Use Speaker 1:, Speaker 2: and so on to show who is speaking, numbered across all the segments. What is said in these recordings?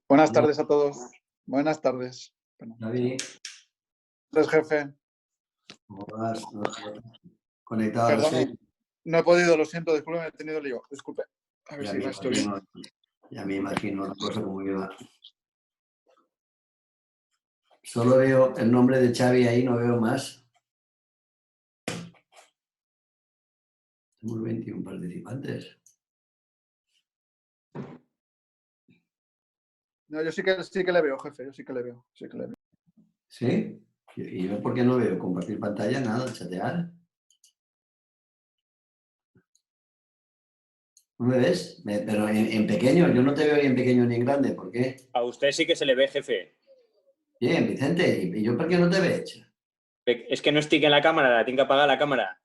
Speaker 1: Buenas tardes a todos. Buenas tardes. Bueno,
Speaker 2: David,
Speaker 1: jefe.
Speaker 2: ¿cómo vas? Conectado.
Speaker 1: Perdón, no he podido, lo siento, disculpe, he tenido lío. Disculpe. A ver si va esto bien.
Speaker 2: Ya me imagino la cosa como iba. Solo veo el nombre de Xavi ahí, no veo más. Tenemos 21 participantes.
Speaker 1: No, yo sí que le veo, jefe, yo sí que le veo.
Speaker 2: ¿Sí? ¿Y yo por qué no veo? ¿Compartir pantalla? Nada, chatear. ¿No me ves? Pero en pequeño, yo no te veo ni en pequeño ni en grande. ¿Por qué?
Speaker 3: A usted sí que se le ve, jefe.
Speaker 2: Bien, Vicente, ¿y yo por qué no te veo?
Speaker 3: Es que no estoy en la cámara, la tengo que apagar la cámara.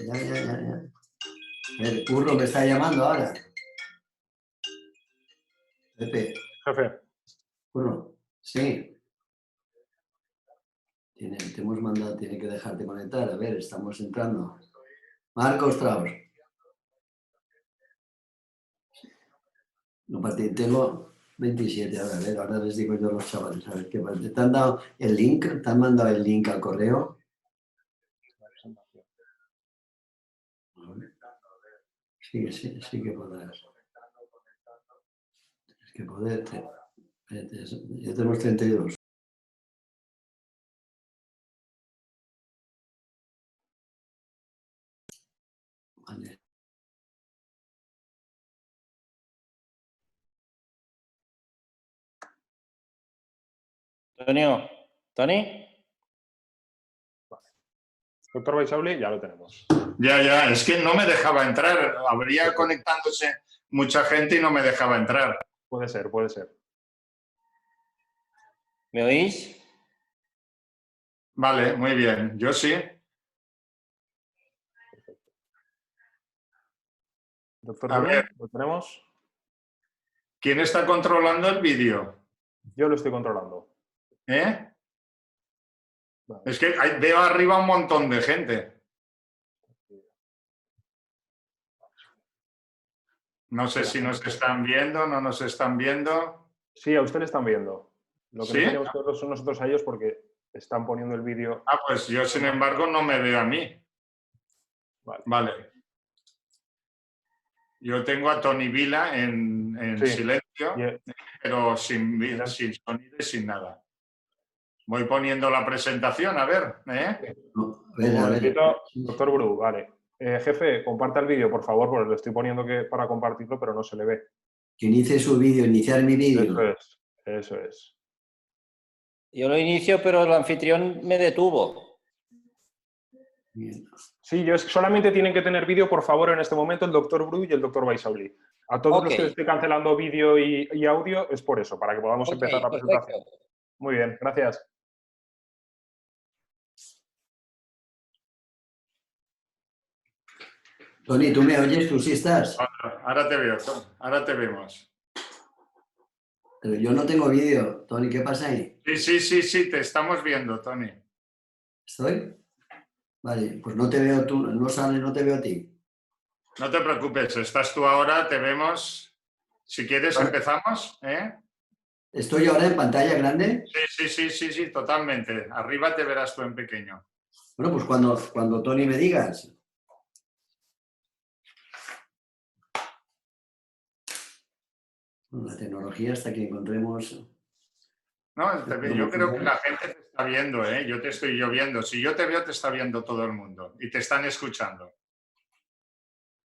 Speaker 2: Ya. El curro me está llamando ahora. Pepe.
Speaker 4: Jefe.
Speaker 2: Curro, sí. Te hemos mandado, tiene que dejarte conectar. A ver, estamos entrando. Marcos Strauss. No, tengo 27 ahora, a ver, ahora les digo yo a los chavales, a ver qué pasa. ¿Te han dado el link? ¿Te han mandado el link al correo? Sí que podrás. Tienes que poder. Ya tenemos 32. Vale.
Speaker 5: Antonio, ¿Tony?
Speaker 4: Doctor Baisauli, ya lo tenemos.
Speaker 6: Ya, es que no me dejaba entrar. Habría conectándose mucha gente y no me dejaba entrar.
Speaker 4: Puede ser.
Speaker 5: ¿Me oís?
Speaker 6: Vale, muy bien. Yo sí.
Speaker 4: Doctor
Speaker 6: A
Speaker 4: Bru,
Speaker 6: ver.
Speaker 4: ¿lo tenemos?
Speaker 6: ¿Quién está controlando el vídeo?
Speaker 4: Yo lo estoy controlando.
Speaker 6: ¿Eh?
Speaker 4: Vale.
Speaker 6: Es que veo arriba un montón de gente. No sé si nos están viendo, no nos están viendo.
Speaker 4: Sí, a usted le están viendo. Lo que
Speaker 6: ¿Sí?
Speaker 4: no tenemos que verlos son nosotros a ellos porque están poniendo el vídeo.
Speaker 6: Ah, pues yo, sin embargo, no me veo a mí. Vale. Yo tengo a Tony Vila en
Speaker 4: Sí.
Speaker 6: silencio, pero sin sonido y sin nada. Voy poniendo la presentación, a ver.
Speaker 4: Un momentito, doctor Bru, vale. Jefe, comparta el vídeo, por favor, porque lo estoy poniendo para compartirlo, pero no se le ve.
Speaker 2: Que inicie su vídeo, iniciar mi vídeo.
Speaker 4: Eso es.
Speaker 5: Yo lo inicio, pero el anfitrión me detuvo.
Speaker 2: Bien.
Speaker 4: Sí, solamente tienen que tener vídeo, por favor, en este momento el doctor Bru y el doctor Baisauli. A todos los que les estoy cancelando vídeo y audio es por eso, para que podamos empezar la presentación. Muy bien, gracias.
Speaker 2: Tony, ¿tú me oyes? ¿Tú sí estás?
Speaker 6: Ahora te veo, ahora te vemos.
Speaker 2: Pero yo no tengo vídeo. Tony, ¿qué pasa ahí?
Speaker 6: Sí, te estamos viendo, Tony.
Speaker 2: ¿Estoy? Vale, pues no te veo tú, no sale, no te veo a ti.
Speaker 6: No te preocupes, estás tú ahora, te vemos. Si quieres, empezamos.
Speaker 2: ¿Estoy ahora en pantalla grande?
Speaker 6: Sí, totalmente. Arriba te verás tú en pequeño.
Speaker 2: Bueno, pues cuando Tony me digas. La tecnología hasta que encontremos...
Speaker 6: No, yo creo que la gente te está viendo, yo te estoy viendo. Si yo te veo, te está viendo todo el mundo y te están escuchando.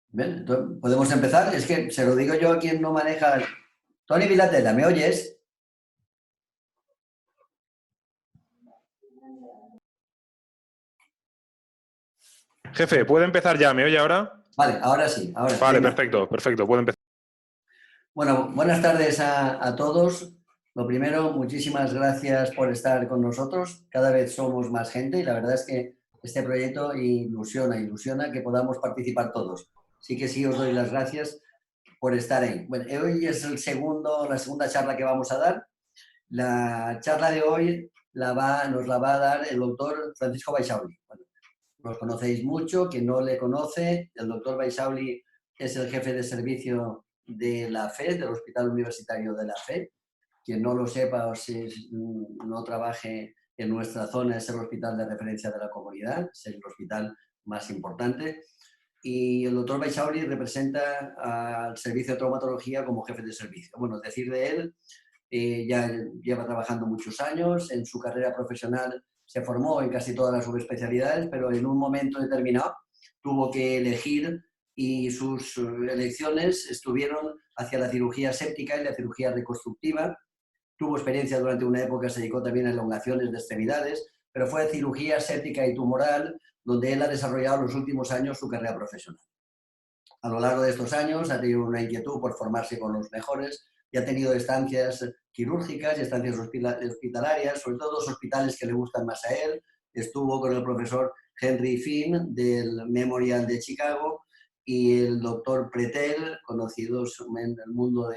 Speaker 2: Bien, entonces, ¿podemos empezar? Es que se lo digo yo a quien no maneja... Tony Vilatela, ¿me oyes?
Speaker 4: Jefe, ¿puede empezar ya? ¿Me oye ahora?
Speaker 2: Vale, ahora sí. Ahora,
Speaker 4: vale,
Speaker 2: venga.
Speaker 4: perfecto, puede empezar.
Speaker 2: Bueno, buenas tardes a todos. Lo primero, muchísimas gracias por estar con nosotros. Cada vez somos más gente y la verdad es que este proyecto ilusiona que podamos participar todos. Sí os doy las gracias por estar ahí. Bueno, hoy es la segunda charla que vamos a dar. La charla de hoy nos la va a dar el doctor Francisco Baisauli. Bueno, nos conocéis mucho, quien no le conoce, el doctor Baisauli es el jefe de servicio de la FE, del Hospital Universitario de la FE. Quien no lo sepa o si no trabaje en nuestra zona, es el hospital de referencia de la comunidad, es el hospital más importante. Y el doctor Baixauli representa al servicio de traumatología como jefe de servicio. Bueno, decir de él, ya lleva trabajando muchos años, en su carrera profesional se formó en casi todas las subespecialidades, pero en un momento determinado tuvo que elegir y sus elecciones estuvieron hacia la cirugía séptica y la cirugía reconstructiva. Tuvo experiencia durante una época, se dedicó también a elongaciones de extremidades, pero fue cirugía séptica y tumoral donde él ha desarrollado los últimos años su carrera profesional. A lo largo de estos años ha tenido una inquietud por formarse con los mejores y ha tenido estancias quirúrgicas y estancias hospitalarias, sobre todo dos hospitales que le gustan más a él. Estuvo con el profesor Henry Finn del Memorial de Chicago y el doctor Pretel, conocidos en el mundo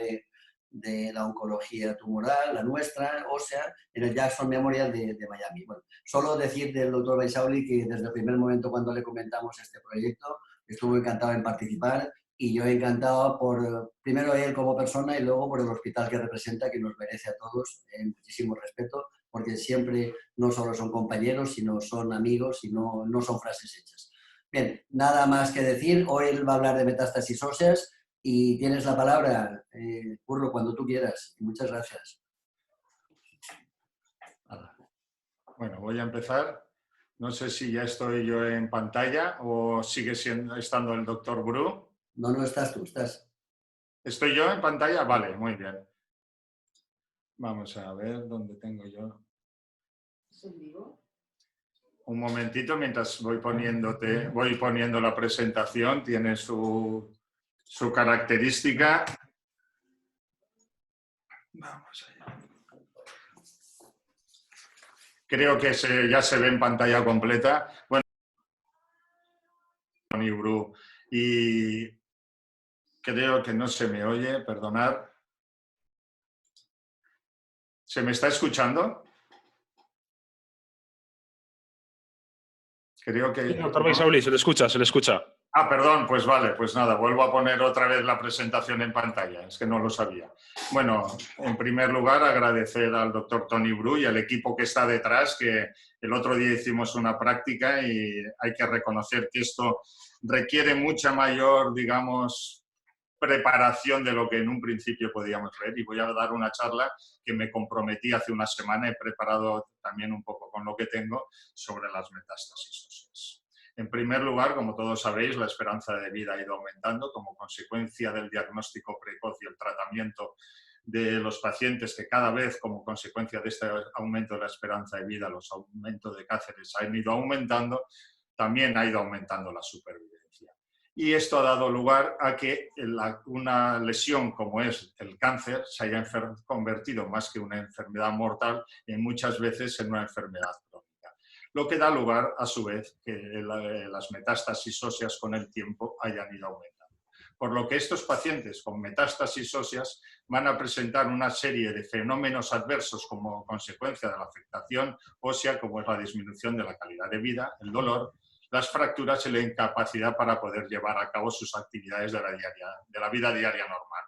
Speaker 2: de la oncología tumoral, la nuestra, ósea, en el Jackson Memorial de Miami. Bueno, solo decir del doctor Baixauli que desde el primer momento cuando le comentamos este proyecto estuvo encantado en participar y yo encantado por, primero él como persona y luego por el hospital que representa, que nos merece a todos muchísimo respeto, porque siempre no solo son compañeros, sino son amigos y no son frases hechas. Bien, nada más que decir, hoy él va a hablar de metástasis óseas y tienes la palabra, Curro, cuando tú quieras. Muchas gracias.
Speaker 6: Bueno, voy a empezar. No sé si ya estoy yo en pantalla o sigue estando el doctor Bru.
Speaker 2: No, estás tú, estás.
Speaker 6: ¿Estoy yo en pantalla? Vale, muy bien. Vamos a ver dónde tengo yo.
Speaker 7: ¿Es en vivo?
Speaker 6: Un momentito mientras voy poniendo la presentación. Tiene su característica. Vamos allá. Creo que ya se ve en pantalla completa. Bueno, Tony Bru, y creo que no se me oye, perdonad. ¿Se me está escuchando? Creo que...
Speaker 4: Sí, doctor Baixauli, se le escucha, se le escucha.
Speaker 6: Ah, perdón, pues vale, pues nada, vuelvo a poner otra vez la presentación en pantalla, es que no lo sabía. Bueno, en primer lugar, agradecer al doctor Tony Bru y al equipo que está detrás, que el otro día hicimos una práctica y hay que reconocer que esto requiere mucha mayor, digamos, preparación de lo que en un principio podíamos ver. Y voy a dar una charla que me comprometí hace una semana, he preparado también un poco con lo que tengo sobre las metástasis óseas. En primer lugar, como todos sabéis, la esperanza de vida ha ido aumentando como consecuencia del diagnóstico precoz y el tratamiento de los pacientes que cada vez, como consecuencia de este aumento de la esperanza de vida, los aumentos de cánceres han ido aumentando, también ha ido aumentando la supervivencia. Y esto ha dado lugar a que una lesión como es el cáncer se haya convertido, más que una enfermedad mortal, en muchas veces en una enfermedad crónica. Lo que da lugar, a su vez, que las metástasis óseas con el tiempo hayan ido aumentando. Por lo que estos pacientes con metástasis óseas van a presentar una serie de fenómenos adversos como consecuencia de la afectación ósea, como es la disminución de la calidad de vida, el dolor, las fracturas y la incapacidad para poder llevar a cabo sus actividades de la vida diaria normal.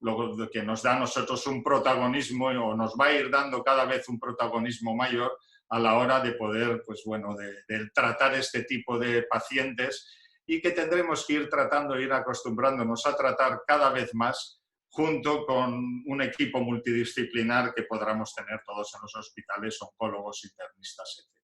Speaker 6: Lo que nos da a nosotros un protagonismo, o nos va a ir dando cada vez un protagonismo mayor a la hora de poder, pues bueno, de tratar este tipo de pacientes, y que tendremos que ir tratando, ir acostumbrándonos a tratar cada vez más junto con un equipo multidisciplinar que podamos tener todos en los hospitales, oncólogos, internistas, etc.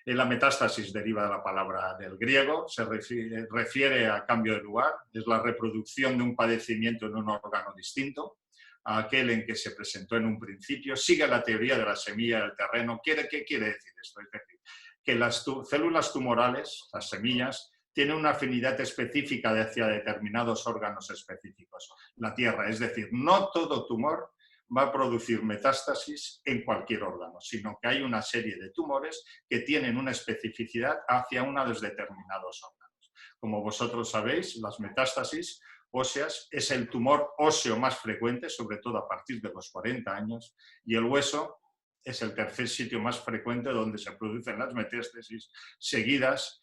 Speaker 6: La metástasis deriva de la palabra del griego, se refiere a cambio de lugar, es la reproducción de un padecimiento en un órgano distinto a aquel en que se presentó en un principio, sigue la teoría de la semilla del terreno. ¿Qué quiere decir esto? Es decir, que las células tumorales, las semillas, tienen una afinidad específica hacia determinados órganos específicos. La tierra, es decir, no todo tumor va a producir metástasis en cualquier órgano, sino que hay una serie de tumores que tienen una especificidad hacia uno de los determinados órganos. Como vosotros sabéis, las metástasis óseas es el tumor óseo más frecuente, sobre todo a partir de los 40 años, y el hueso es el tercer sitio más frecuente donde se producen las metástasis, seguidas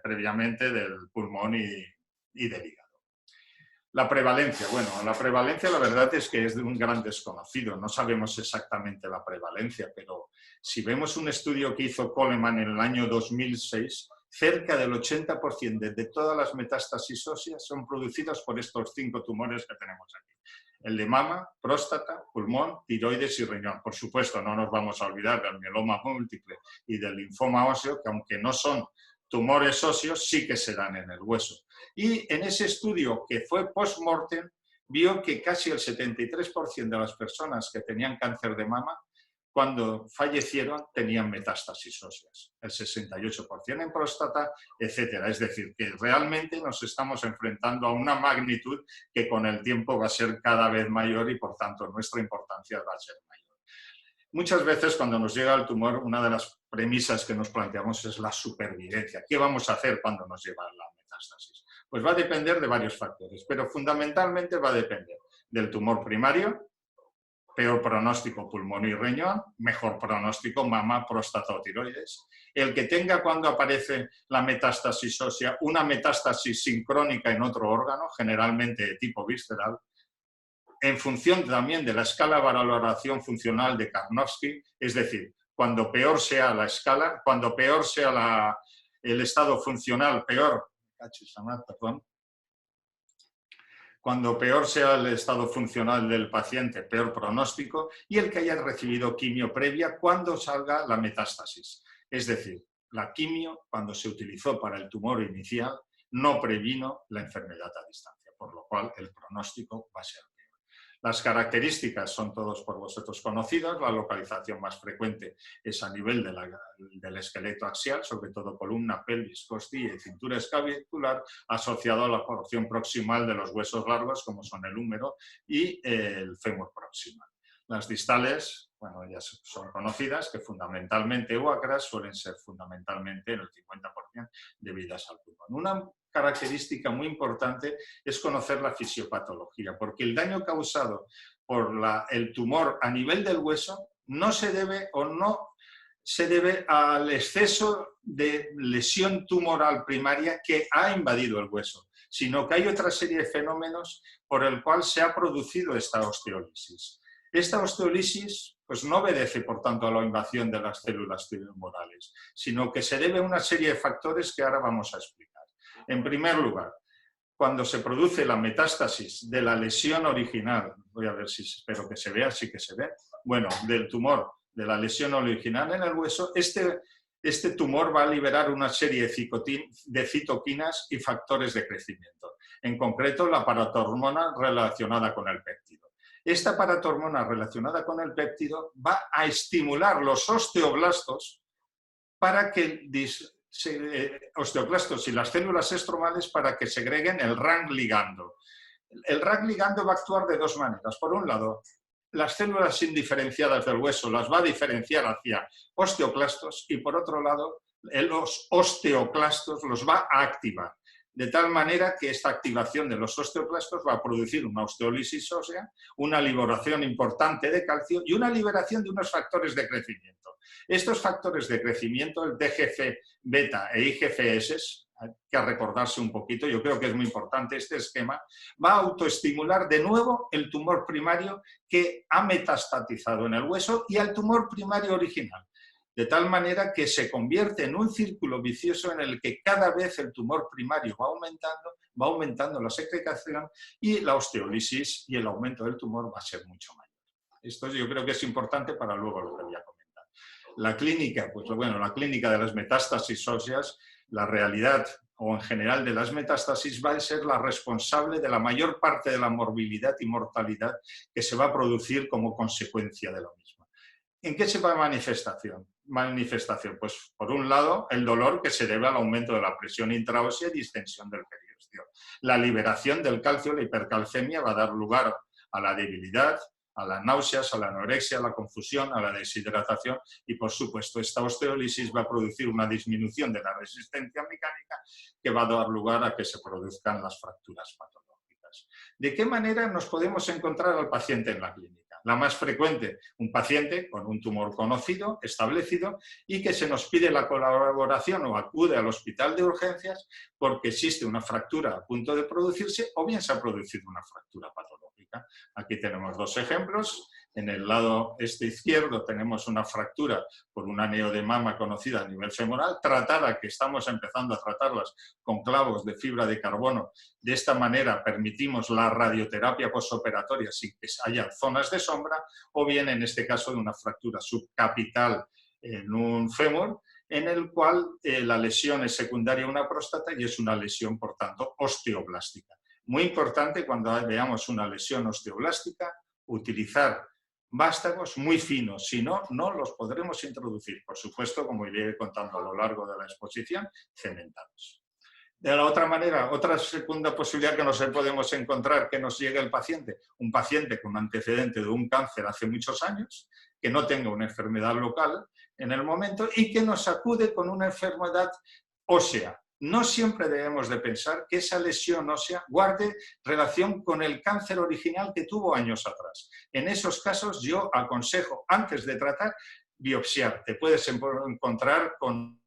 Speaker 6: previamente del pulmón y del hígado. La prevalencia, bueno, la prevalencia la verdad es que es de un gran desconocido, no sabemos exactamente la prevalencia, pero si vemos un estudio que hizo Coleman en el año 2006, cerca del 80% de todas las metástasis óseas son producidas por estos 5 tumores que tenemos aquí. El de mama, próstata, pulmón, tiroides y riñón. Por supuesto, no nos vamos a olvidar del mieloma múltiple y del linfoma óseo, que aunque no son tumores óseos, sí que se dan en el hueso. Y en ese estudio, que fue post-mortem, vio que casi el 73% de las personas que tenían cáncer de mama, cuando fallecieron, tenían metástasis óseas. El 68% en próstata, etcétera. Es decir, que realmente nos estamos enfrentando a una magnitud que con el tiempo va a ser cada vez mayor y, por tanto, nuestra importancia va a ser mayor. Muchas veces, cuando nos llega el tumor, una de las premisas que nos planteamos es la supervivencia. ¿Qué vamos a hacer cuando nos llega la metástasis? Pues va a depender de varios factores, pero fundamentalmente va a depender del tumor primario, peor pronóstico pulmón y riñón, mejor pronóstico mama, próstata o tiroides. El que tenga, cuando aparece la metástasis ósea, una metástasis sincrónica en otro órgano, generalmente de tipo visceral, en función también de la escala de valoración funcional de Karnofsky, es decir, cuando peor sea la escala, cuando peor sea el estado funcional, cuando peor sea el estado funcional del paciente, peor pronóstico, y el que haya recibido quimio previa cuando salga la metástasis. Es decir, la quimio, cuando se utilizó para el tumor inicial, no previno la enfermedad a distancia, por lo cual el pronóstico va a ser peor. Las características son todos por vosotros conocidas. La localización más frecuente es a nivel del esqueleto axial, sobre todo columna, pelvis, costilla y cintura escapular, asociado a la porción proximal de los huesos largos, como son el húmero y el fémur proximal. Las distales, bueno, ya son conocidas, que fundamentalmente o acras suelen ser fundamentalmente en el 50% debidas al pulmón. Una característica muy importante es conocer la fisiopatología, porque el daño causado por el tumor a nivel del hueso no se debe al exceso de lesión tumoral primaria que ha invadido el hueso, sino que hay otra serie de fenómenos por el cual se ha producido esta osteólisis. Esta osteólisis pues, no obedece, por tanto, a la invasión de las células tumorales, sino que se debe a una serie de factores que ahora vamos a explicar. En primer lugar, cuando se produce la metástasis de la lesión original, voy a ver si espero que se vea, sí que se ve, bueno, del tumor, de la lesión original en el hueso, este tumor va a liberar una serie de citoquinas y factores de crecimiento, en concreto la paratormona relacionada con el péptido. Esta paratormona relacionada con el péptido va a estimular los osteoblastos para que osteoclastos y las células estromales para que segreguen el RANG ligando. El RANG ligando va a actuar de dos maneras. Por un lado, las células indiferenciadas del hueso las va a diferenciar hacia osteoclastos y por otro lado, los osteoclastos los va a activar. De tal manera que esta activación de los osteoclastos va a producir una osteólisis ósea, una liberación importante de calcio y una liberación de unos factores de crecimiento. Estos factores de crecimiento, el TGF-beta e IGF-S, hay que recordarse un poquito, yo creo que es muy importante este esquema, va a autoestimular de nuevo el tumor primario que ha metastatizado en el hueso y al tumor primario original. De tal manera que se convierte en un círculo vicioso en el que cada vez el tumor primario va aumentando la secreción y la osteólisis y el aumento del tumor va a ser mucho mayor. Esto yo creo que es importante para luego lo que voy a comentar. La clínica, pues bueno, la clínica de las metástasis óseas, la realidad o en general de las metástasis va a ser la responsable de la mayor parte de la morbilidad y mortalidad que se va a producir como consecuencia de lo mismo. ¿En qué se va a manifestación? Pues por un lado el dolor que se debe al aumento de la presión intraósea y distensión del periósteo. La liberación del calcio, la hipercalcemia, va a dar lugar a la debilidad, a las náuseas, a la anorexia, a la confusión, a la deshidratación y por supuesto esta osteólisis va a producir una disminución de la resistencia mecánica que va a dar lugar a que se produzcan las fracturas patológicas. ¿De qué manera nos podemos encontrar al paciente en la clínica? La más frecuente, un paciente con un tumor conocido, establecido, y que se nos pide la colaboración o acude al hospital de urgencias porque existe una fractura a punto de producirse o bien se ha producido una fractura patológica. Aquí tenemos dos ejemplos. En el lado izquierdo tenemos una fractura por un aneo de mama conocida a nivel femoral, tratada, que estamos empezando a tratarlas con clavos de fibra de carbono. De esta manera permitimos la radioterapia postoperatoria sin que haya zonas de sombra, o bien en este caso de una fractura subcapital en un fémur, en el cual la lesión es secundaria a una próstata y es una lesión, por tanto, osteoblástica. Muy importante cuando veamos una lesión osteoblástica, utilizar vástagos muy finos, si no, no los podremos introducir. Por supuesto, como iré contando a lo largo de la exposición, cementados. De la otra manera, otra segunda posibilidad que nos podemos encontrar que nos llegue el paciente, un paciente con antecedente de un cáncer hace muchos años, que no tenga una enfermedad local en el momento y que nos acude con una enfermedad ósea. No siempre debemos de pensar que esa lesión ósea guarde relación con el cáncer original que tuvo años atrás. En esos casos yo aconsejo, antes de tratar, biopsiar. Te puedes encontrar con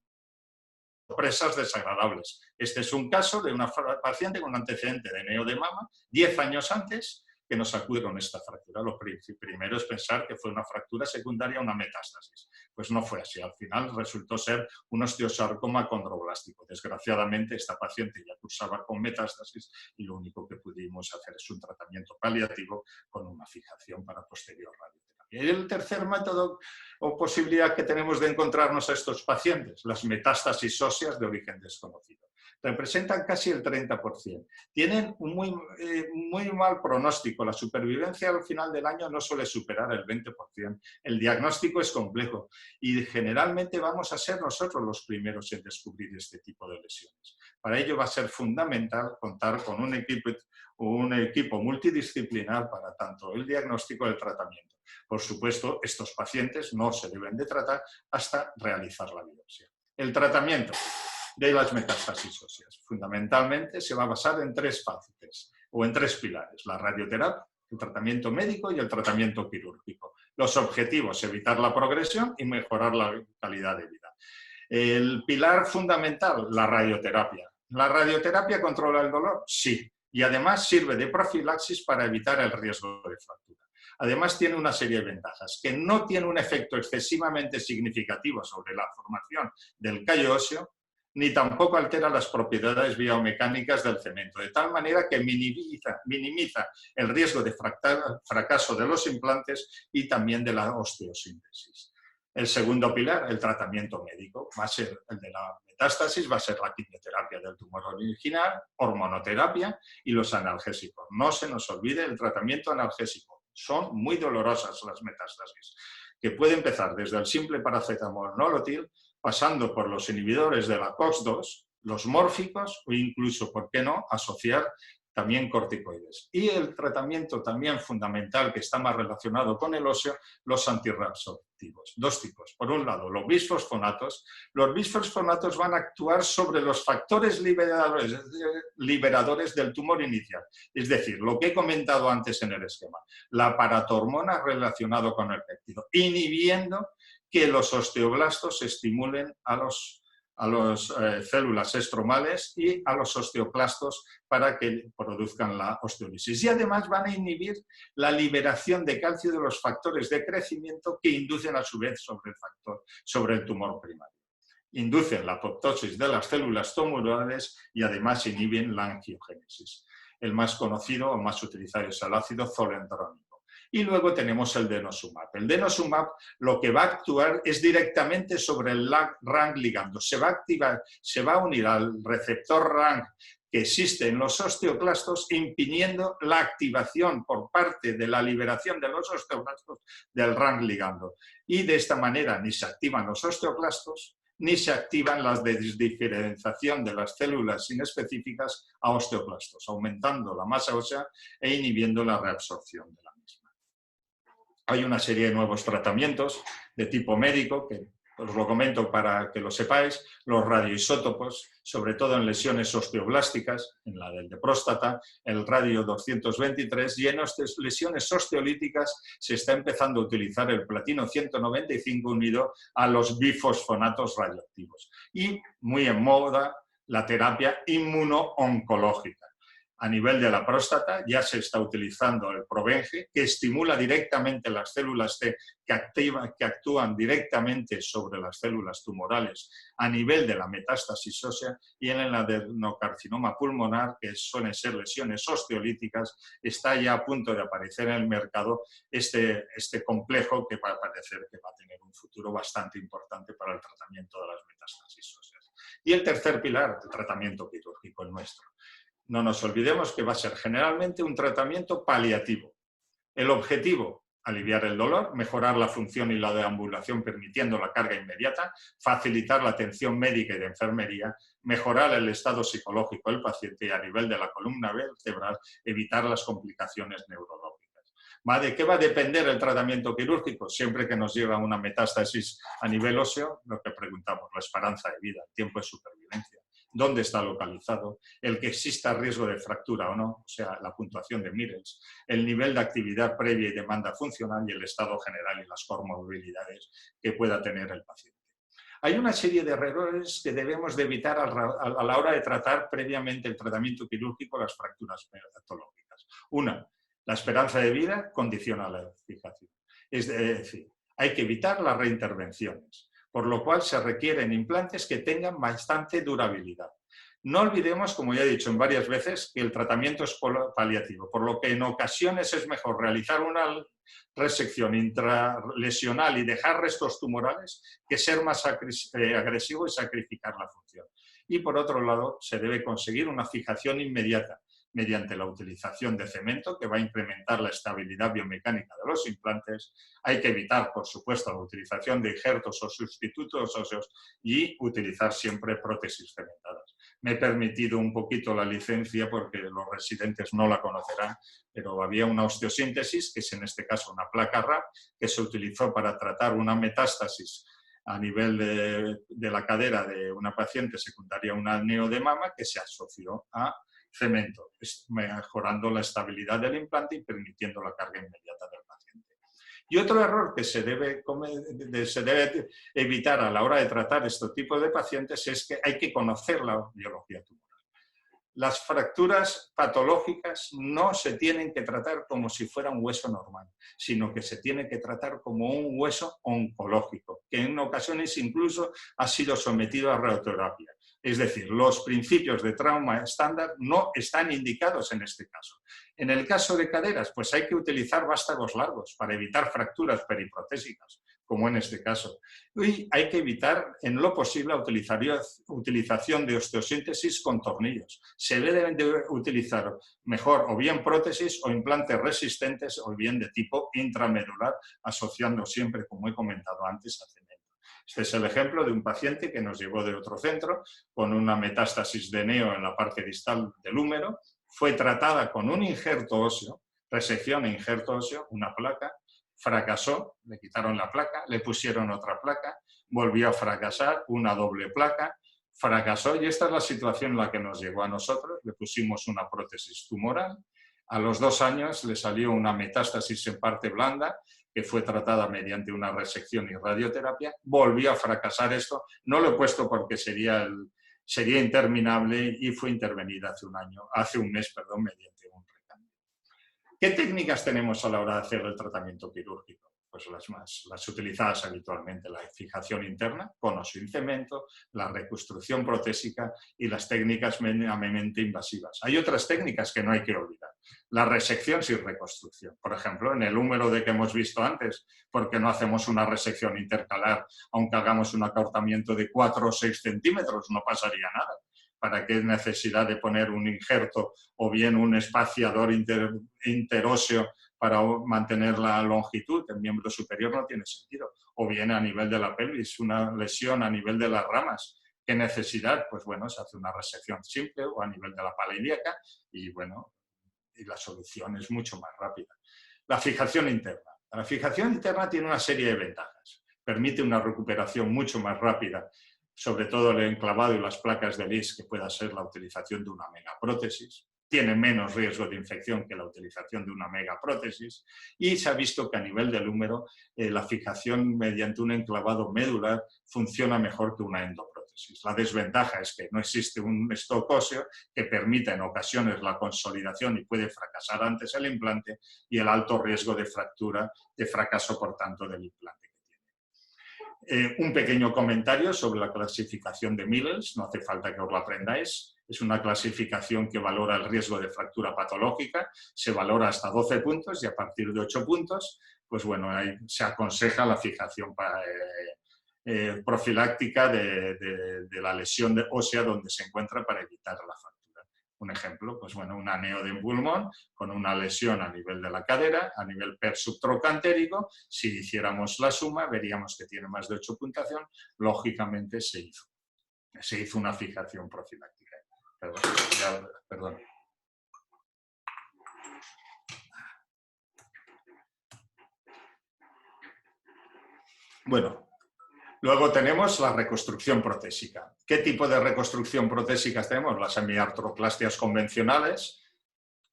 Speaker 6: sorpresas desagradables. Este es un caso de una paciente con antecedente de neo de mama, 10 años antes, que nos acude con esta fractura. Lo primero es pensar que fue una fractura secundaria a una metástasis. Pues no fue así. Al final resultó ser un osteosarcoma condroblástico. Desgraciadamente, esta paciente ya cursaba con metástasis y lo único que pudimos hacer es un tratamiento paliativo con una fijación para posterior radioterapia. Y el tercer método o posibilidad que tenemos de encontrarnos a estos pacientes, las metástasis óseas de origen desconocido. Representan casi el 30%. Tienen un muy mal pronóstico. La supervivencia al final del año no suele superar el 20%. El diagnóstico es complejo y generalmente vamos a ser nosotros los primeros en descubrir este tipo de lesiones. Para ello va a ser fundamental contar con un equipo multidisciplinar para tanto el diagnóstico y el tratamiento. Por supuesto, estos pacientes no se deben de tratar hasta realizar la biopsia. El tratamiento de las metástasis óseas fundamentalmente se va a basar en tres fases o en tres pilares: la radioterapia, el tratamiento médico y el tratamiento quirúrgico. Los objetivos: evitar la progresión y mejorar la calidad de vida. El pilar fundamental: la radioterapia. ¿La radioterapia controla el dolor? Sí. Y además sirve de profilaxis para evitar el riesgo de fractura. Además tiene una serie de ventajas, que no tiene un efecto excesivamente significativo sobre la formación del callo óseo, ni tampoco altera las propiedades biomecánicas del cemento, de tal manera que minimiza el riesgo de fracaso de los implantes y también de la osteosíntesis. El segundo pilar, el tratamiento médico, va a ser el de la metástasis, va a ser la quimioterapia del tumor original, hormonoterapia y los analgésicos. No se nos olvide el tratamiento analgésico. Son muy dolorosas las metástasis, que puede empezar desde el simple paracetamol nolotil, pasando por los inhibidores de la COX-2, los mórficos o incluso, ¿por qué no?, asociar también corticoides. Y el tratamiento también fundamental, que está más relacionado con el óseo, los antirreabsortivos. Dos tipos. Por un lado, los bisfosfonatos. Los bisfosfonatos van a actuar sobre los factores liberadores del tumor inicial. Es decir, lo que he comentado antes en el esquema. La paratormona relacionado con el péptido, inhibiendo que los osteoblastos estimulen a las células estromales y a los osteoclastos para que produzcan la osteolisis. Y además van a inhibir la liberación de calcio de los factores de crecimiento que inducen a su vez sobre el tumor primario. Inducen la apoptosis de las células tumorales y además inhiben la angiogénesis. El más conocido o más utilizado es el ácido zolendrónico. Y luego tenemos el denosumab. El denosumab lo que va a actuar es directamente sobre el RANG ligando. Se va a activar, se va a unir al receptor RANG que existe en los osteoclastos, impidiendo la activación por parte de la liberación de los osteoclastos del RANG ligando. Y de esta manera ni se activan los osteoclastos, ni se activan la desdiferenciación de las células inespecíficas a osteoclastos, aumentando la masa ósea e inhibiendo la reabsorción de la misma. Hay una serie de nuevos tratamientos de tipo médico que Os lo comento para que lo sepáis, los radioisótopos, sobre todo en lesiones osteoblásticas, en la de próstata, el radio 223, y en lesiones osteolíticas se está empezando a utilizar el platino 195 unido a los bifosfonatos radioactivos. Y muy en moda la terapia inmuno-oncológica. A nivel de la próstata ya se está utilizando el Provenge, que estimula directamente las células T que actúan directamente sobre las células tumorales a nivel de la metástasis ósea, y en el adenocarcinoma pulmonar, que suelen ser lesiones osteolíticas, está ya a punto de aparecer en el mercado este complejo que va a parecer que va a tener un futuro bastante importante para el tratamiento de las metástasis óseas. Y el tercer pilar, el tratamiento quirúrgico, el nuestro. No nos olvidemos que va a ser generalmente un tratamiento paliativo. El objetivo, aliviar el dolor, mejorar la función y la deambulación permitiendo la carga inmediata, facilitar la atención médica y de enfermería, mejorar el estado psicológico del paciente y a nivel de la columna vertebral evitar las complicaciones neurológicas. ¿De qué va a depender el tratamiento quirúrgico? Siempre que nos llega una metástasis a nivel óseo, lo que preguntamos, la esperanza de vida, el tiempo de supervivencia. Dónde está localizado, el que exista riesgo de fractura o no, o sea, la puntuación de Miles, el nivel de actividad previa y demanda funcional y el estado general y las comorbilidades que pueda tener el paciente. Hay una serie de errores que debemos de evitar a la hora de tratar previamente el tratamiento quirúrgico las fracturas patológicas. Una, la esperanza de vida condiciona la fijación. Es decir, hay que evitar las reintervenciones, por lo cual se requieren implantes que tengan bastante durabilidad. No olvidemos, como ya he dicho en varias veces, que el tratamiento es paliativo, por lo que en ocasiones es mejor realizar una resección intralesional y dejar restos tumorales que ser más agresivo y sacrificar la función. Y por otro lado, se debe conseguir una fijación inmediata mediante la utilización de cemento, que va a incrementar la estabilidad biomecánica de los implantes. Hay que evitar, por supuesto, la utilización de injertos o sustitutos óseos y utilizar siempre prótesis cementadas. Me he permitido un poquito la licencia porque los residentes no la conocerán, pero había una osteosíntesis, que es en este caso una placa RAP, que se utilizó para tratar una metástasis a nivel de la cadera de una paciente secundaria a un apneo de mama, que se asoció a cemento, mejorando la estabilidad del implante y permitiendo la carga inmediata del paciente. Y otro error que se debe evitar a la hora de tratar este tipo de pacientes es que hay que conocer la biología tumoral. Las fracturas patológicas no se tienen que tratar como si fuera un hueso normal, sino que se tiene que tratar como un hueso oncológico, que en ocasiones incluso ha sido sometido a radioterapia. Es decir, los principios de trauma estándar no están indicados en este caso. En el caso de caderas, pues hay que utilizar vástagos largos para evitar fracturas periprotésicas, como en este caso. Y hay que evitar, en lo posible, la utilización de osteosíntesis con tornillos. Se deben de utilizar mejor o bien prótesis o implantes resistentes o bien de tipo intramedular, asociando siempre, como he comentado antes, a cemento. Este es el ejemplo de un paciente que nos llegó de otro centro con una metástasis de neo en la parte distal del húmero. Fue tratada con un injerto óseo, resección e injerto óseo, una placa. Fracasó, le quitaron la placa, le pusieron otra placa, volvió a fracasar, una doble placa, fracasó y esta es la situación en la que nos llegó a nosotros. Le pusimos una prótesis tumoral. A los 2 años le salió una metástasis en parte blanda que fue tratada mediante una resección y radioterapia. Volvió a fracasar esto. No lo he puesto porque sería interminable y fue intervenida hace un mes, mediante un recambio. ¿Qué técnicas tenemos a la hora de hacer el tratamiento quirúrgico? Pues las utilizadas habitualmente, la fijación interna, con o sin cemento, la reconstrucción protésica y las técnicas mínimamente invasivas. Hay otras técnicas que no hay que olvidar. La resección sin reconstrucción. Por ejemplo, en el húmero que hemos visto antes, ¿por qué no hacemos una resección intercalar, aunque hagamos un acortamiento de 4 o 6 centímetros? No pasaría nada. ¿Para qué necesidad de poner un injerto o bien un espaciador interóseo para mantener la longitud? El miembro superior no tiene sentido. O bien a nivel de la pelvis, una lesión a nivel de las ramas. ¿Qué necesidad? Pues bueno, se hace una resección simple o a nivel de la pala ilíaca y bueno, y la solución es mucho más rápida. La fijación interna. La fijación interna tiene una serie de ventajas. permite una recuperación mucho más rápida, sobre todo el enclavado y las placas de Lis, que pueda ser la utilización de una megaprótesis. Tiene menos riesgo de infección que la utilización de una megaprótesis, y se ha visto que a nivel del húmero la fijación mediante un enclavado medular funciona mejor que una endoprótesis. La desventaja es que no existe un stock óseo que permita en ocasiones la consolidación y puede fracasar antes el implante, y el alto riesgo de fractura, de fracaso por tanto del implante. Un pequeño comentario sobre la clasificación de Millers, no hace falta que os la aprendáis. Es una clasificación que valora el riesgo de fractura patológica, se valora hasta 12 puntos y a partir de 8 puntos, pues bueno, ahí se aconseja la fijación profiláctica de la lesión ósea donde se encuentra para evitar la fractura. Un ejemplo, pues bueno, un aneo de pulmón con una lesión a nivel de la cadera, a nivel subtrocantérico. Si hiciéramos la suma, veríamos que tiene más de 8 puntuación. Lógicamente se hizo una fijación profiláctica. Perdón. Bueno. Luego tenemos la reconstrucción protésica. ¿Qué tipo de reconstrucción protésica tenemos? Las semiartroplastias convencionales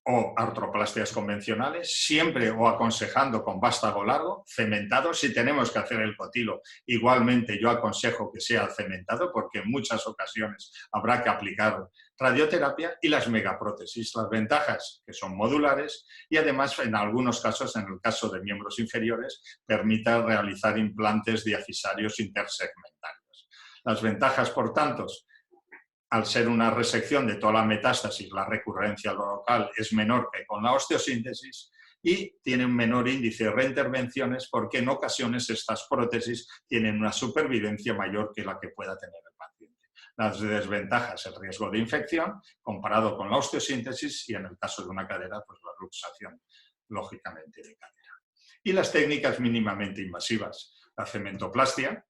Speaker 6: o artroplastias convencionales, siempre o aconsejando con vástago largo, cementado. Si tenemos que hacer el cotilo, igualmente yo aconsejo que sea cementado, porque en muchas ocasiones habrá que aplicar radioterapia. Y las megaprótesis, las ventajas que son modulares y además en algunos casos, en el caso de miembros inferiores, permita realizar implantes diafisarios intersegmentarios. Las ventajas, por tanto, al ser una resección de toda la metástasis, la recurrencia local es menor que con la osteosíntesis y tiene un menor índice de reintervenciones, porque en ocasiones estas prótesis tienen una supervivencia mayor que la que pueda tener el paciente. Las desventajas, el riesgo de infección comparado con la osteosíntesis, y en el caso de una cadera, pues la luxación, lógicamente, de cadera. Y las técnicas mínimamente invasivas, la cementoplastia,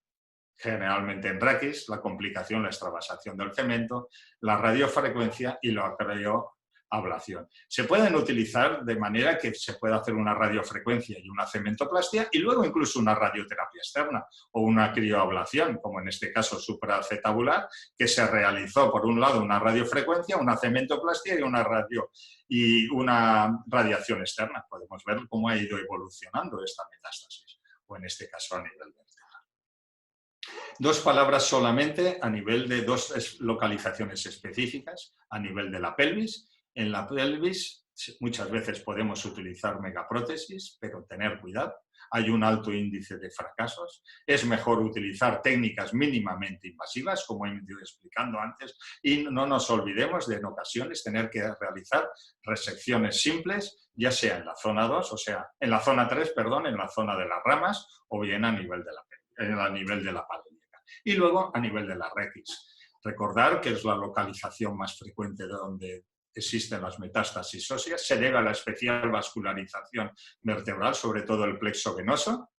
Speaker 6: generalmente en raquis, la complicación, la extravasación del cemento, la radiofrecuencia y la crioablación. Se pueden utilizar de manera que se pueda hacer una radiofrecuencia y una cementoplastia y luego incluso una radioterapia externa o una crioablación, como en este caso supracetabular, que se realizó por un lado una radiofrecuencia, una cementoplastia y una radiación externa. Podemos ver cómo ha ido evolucionando esta metástasis, o en este caso a nivel vertebral. Dos palabras solamente a nivel de dos localizaciones específicas, a nivel de la pelvis. En la pelvis muchas veces podemos utilizar megaprótesis, pero tener cuidado. Hay un alto índice de fracasos. Es mejor utilizar técnicas mínimamente invasivas, como he ido explicando antes, y no nos olvidemos de en ocasiones tener que realizar resecciones simples, ya sea en la zona 2, o sea, en la zona 3, perdón, en la zona de las ramas, o bien a nivel de la pared. Y luego a nivel de la requis. Recordar que es la localización más frecuente de donde existen las metástasis óseas, se debe a la especial vascularización vertebral, sobre todo el plexo venoso,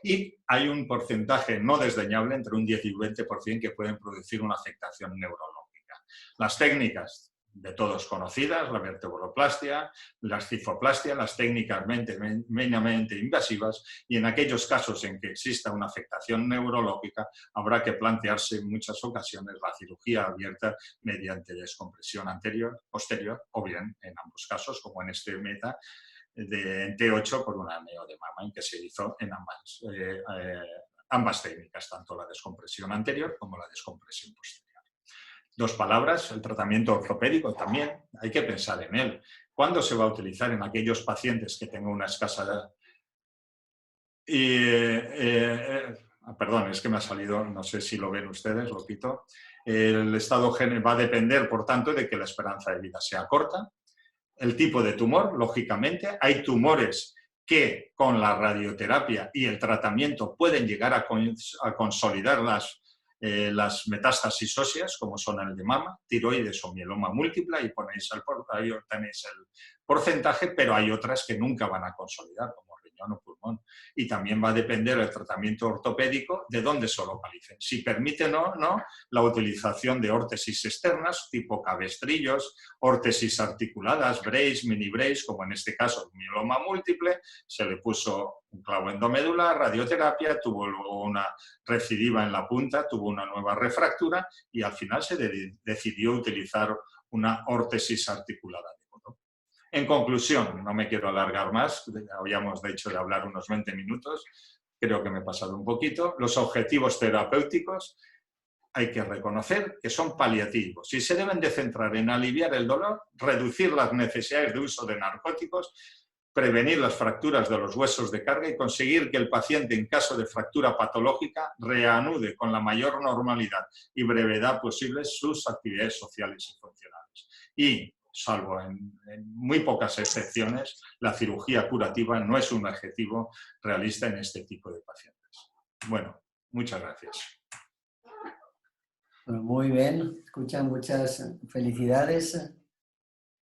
Speaker 6: y hay un porcentaje no desdeñable, entre un 10 y un 20%, que pueden producir una afectación neurológica. Las técnicas de todos conocidas, la vertebroplastia, la escifoplastia, las técnicas mínimamente invasivas, y en aquellos casos en que exista una afectación neurológica habrá que plantearse en muchas ocasiones la cirugía abierta mediante descompresión posterior, o bien en ambos casos, como en este meta de T8 por un aneo de mama, en que se hizo en ambas técnicas, tanto la descompresión anterior como la descompresión posterior. Dos palabras, el tratamiento ortopédico también, hay que pensar en él. ¿Cuándo se va a utilizar? En aquellos pacientes que tengan una escasa... perdón, es que me ha salido, no sé si lo ven ustedes, lo quito. El estado va a depender, por tanto, de que la esperanza de vida sea corta. El tipo de tumor, lógicamente. Hay tumores que con la radioterapia y el tratamiento pueden llegar a consolidar las metástasis óseas, como son el de mama, tiroides o mieloma múltiple, y ahí tenéis el porcentaje, pero hay otras que nunca van a consolidar, como órgano-pulmón. Y también va a depender el tratamiento ortopédico de dónde se localicen. Si permiten o no la utilización de órtesis externas, tipo cabestrillos, órtesis articuladas, brace, mini brace, como en este caso el mieloma múltiple, se le puso un clavo endomedular, radioterapia, tuvo luego una recidiva en la punta, tuvo una nueva refractura y al final se decidió utilizar una órtesis articulada. En conclusión, no me quiero alargar más, habíamos de hecho de hablar unos 20 minutos, creo que me he pasado un poquito. Los objetivos terapéuticos hay que reconocer que son paliativos y se deben de centrar en aliviar el dolor, reducir las necesidades de uso de narcóticos, prevenir las fracturas de los huesos de carga y conseguir que el paciente, en caso de fractura patológica, reanude con la mayor normalidad y brevedad posible sus actividades sociales y funcionales. Y, salvo en muy pocas excepciones, la cirugía curativa no es un objetivo realista en este tipo de pacientes. Bueno, muchas gracias.
Speaker 2: Bueno, muy bien, escuchan, muchas felicidades.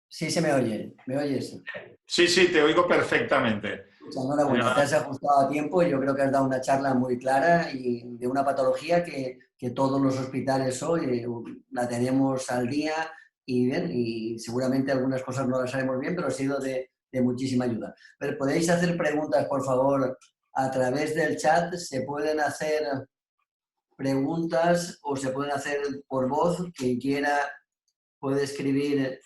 Speaker 2: Sí, se me oye, ¿me oyes?
Speaker 6: Sí, sí, te oigo perfectamente.
Speaker 2: Enhorabuena, te has ajustado a tiempo y yo creo que has dado una charla muy clara y de una patología que todos los hospitales hoy la tenemos al día y bien, y seguramente algunas cosas no las sabemos bien, pero ha sido de muchísima ayuda. Pero podéis hacer preguntas, por favor, a través del chat. Se pueden hacer preguntas o se pueden hacer por voz. Quien quiera puede escribir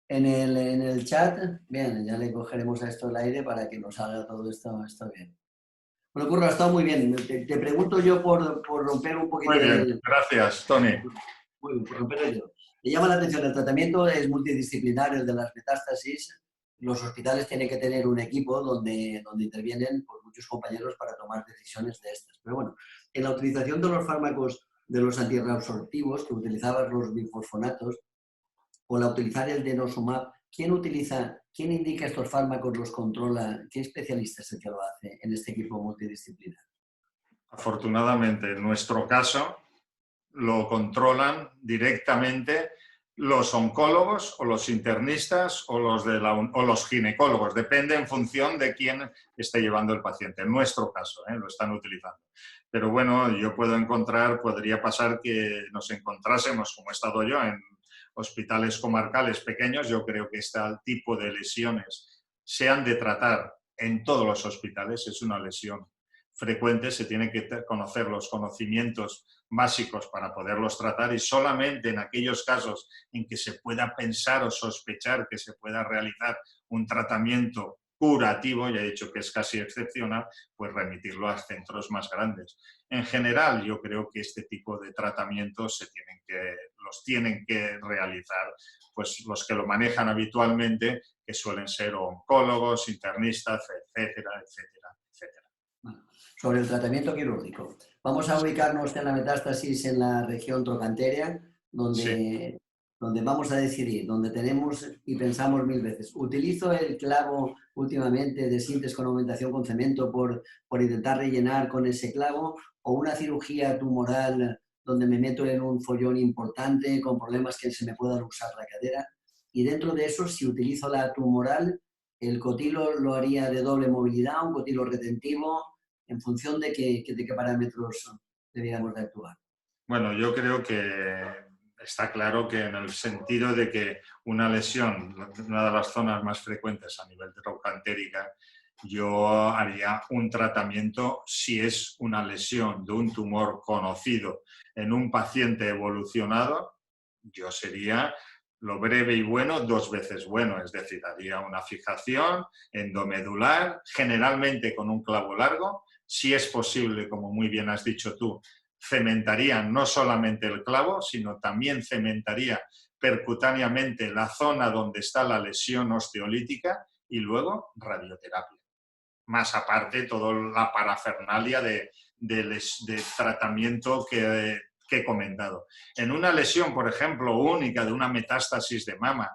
Speaker 2: en el chat. Bien, ya le cogeremos a esto el aire para que nos haga todo esto bien. Bueno, Curro, ha estado muy bien. Te pregunto yo por romper un poquito.
Speaker 6: Muy bien, gracias, Tony.
Speaker 2: Muy bien, por romper yo. Me llama la atención, el tratamiento es multidisciplinario, el de las metástasis. Los hospitales tienen que tener un equipo donde intervienen pues, muchos compañeros para tomar decisiones de estas. Pero bueno, en la utilización de los fármacos de los antirreabsortivos, que utilizaban los bifosfonatos, o la utilizar el denosumab, ¿quién indica estos fármacos, los controla? ¿Qué especialista es el que lo hace en este equipo multidisciplinar?
Speaker 6: Afortunadamente, en nuestro caso, lo controlan directamente los oncólogos o los internistas o los ginecólogos. Depende en función de quién esté llevando el paciente. En nuestro caso, lo están utilizando. Pero bueno, podría pasar que nos encontrásemos, como he estado yo, en hospitales comarcales pequeños. Yo creo que este tipo de lesiones se han de tratar en todos los hospitales. Es una lesión frecuente, se tienen que conocer los conocimientos básicos para poderlos tratar y solamente en aquellos casos en que se pueda pensar o sospechar que se pueda realizar un tratamiento curativo, ya he dicho que es casi excepcional, pues remitirlo a centros más grandes. En general, yo creo que este tipo de tratamientos los tienen que realizar pues los que lo manejan habitualmente, que suelen ser oncólogos, internistas, etcétera, etcétera, etcétera.
Speaker 2: Sobre el tratamiento quirúrgico. Vamos a ubicarnos en la metástasis en la región trochantérea, donde vamos a decidir, donde tenemos y pensamos 1000 veces. ¿Utilizo el clavo últimamente de síntesis con aumentación con cemento por intentar rellenar con ese clavo? ¿O una cirugía tumoral donde me meto en un follón importante con problemas que se me pueda luxar la cadera? Y dentro de eso, si utilizo la tumoral, ¿el cotilo lo haría de doble movilidad, un cotilo retentivo? ¿En función de qué parámetros deberíamos de actuar?
Speaker 6: Bueno, yo creo que está claro que en el sentido de que una lesión, una de las zonas más frecuentes a nivel trochantérica, yo haría un tratamiento si es una lesión de un tumor conocido en un paciente evolucionado, yo sería lo breve y bueno 2 veces bueno, es decir, haría una fijación endomedular, generalmente con un clavo largo. Si es posible, como muy bien has dicho tú, cementaría no solamente el clavo, sino también cementaría percutáneamente la zona donde está la lesión osteolítica y luego radioterapia. Más aparte, toda la parafernalia de tratamiento que he comentado. En una lesión, por ejemplo, única de una metástasis de mama,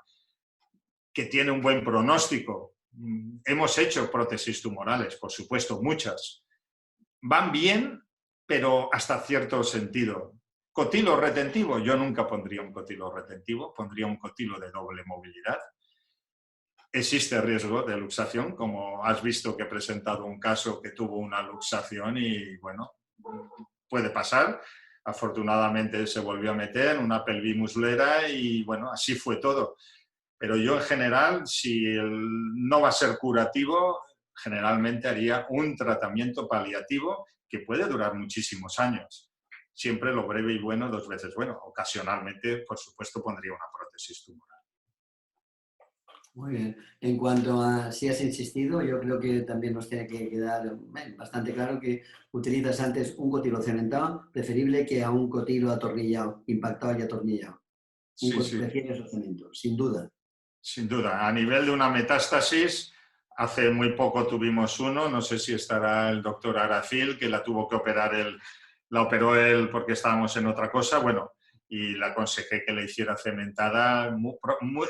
Speaker 6: que tiene un buen pronóstico, hemos hecho prótesis tumorales, por supuesto, muchas. Van bien, pero hasta cierto sentido. Cotilo retentivo, yo nunca pondría un cotilo retentivo, pondría un cotilo de doble movilidad. existe riesgo de luxación, como has visto que he presentado un caso que tuvo una luxación y, bueno, puede pasar. Afortunadamente se volvió a meter una pelvimuslera y, bueno, así fue todo. Pero yo, en general, si no va a ser curativo, generalmente haría un tratamiento paliativo que puede durar muchísimos años. Siempre lo breve y bueno, 2 veces bueno. Ocasionalmente, por supuesto, pondría una prótesis tumoral.
Speaker 2: Muy bien. En cuanto a si has insistido, yo creo que también nos tiene que quedar bastante claro que utilizas antes un cotilo cementado, preferible que a un cotilo atornillado, impactado y atornillado.
Speaker 6: Sí, sí.
Speaker 2: Prefieres el cemento, sin duda.
Speaker 6: Sin duda. A nivel de una metástasis, hace muy poco tuvimos uno, no sé si estará el doctor Aracil, que la tuvo que operar él, la operó él porque estábamos en otra cosa, bueno, y le aconsejé que le hiciera cementada.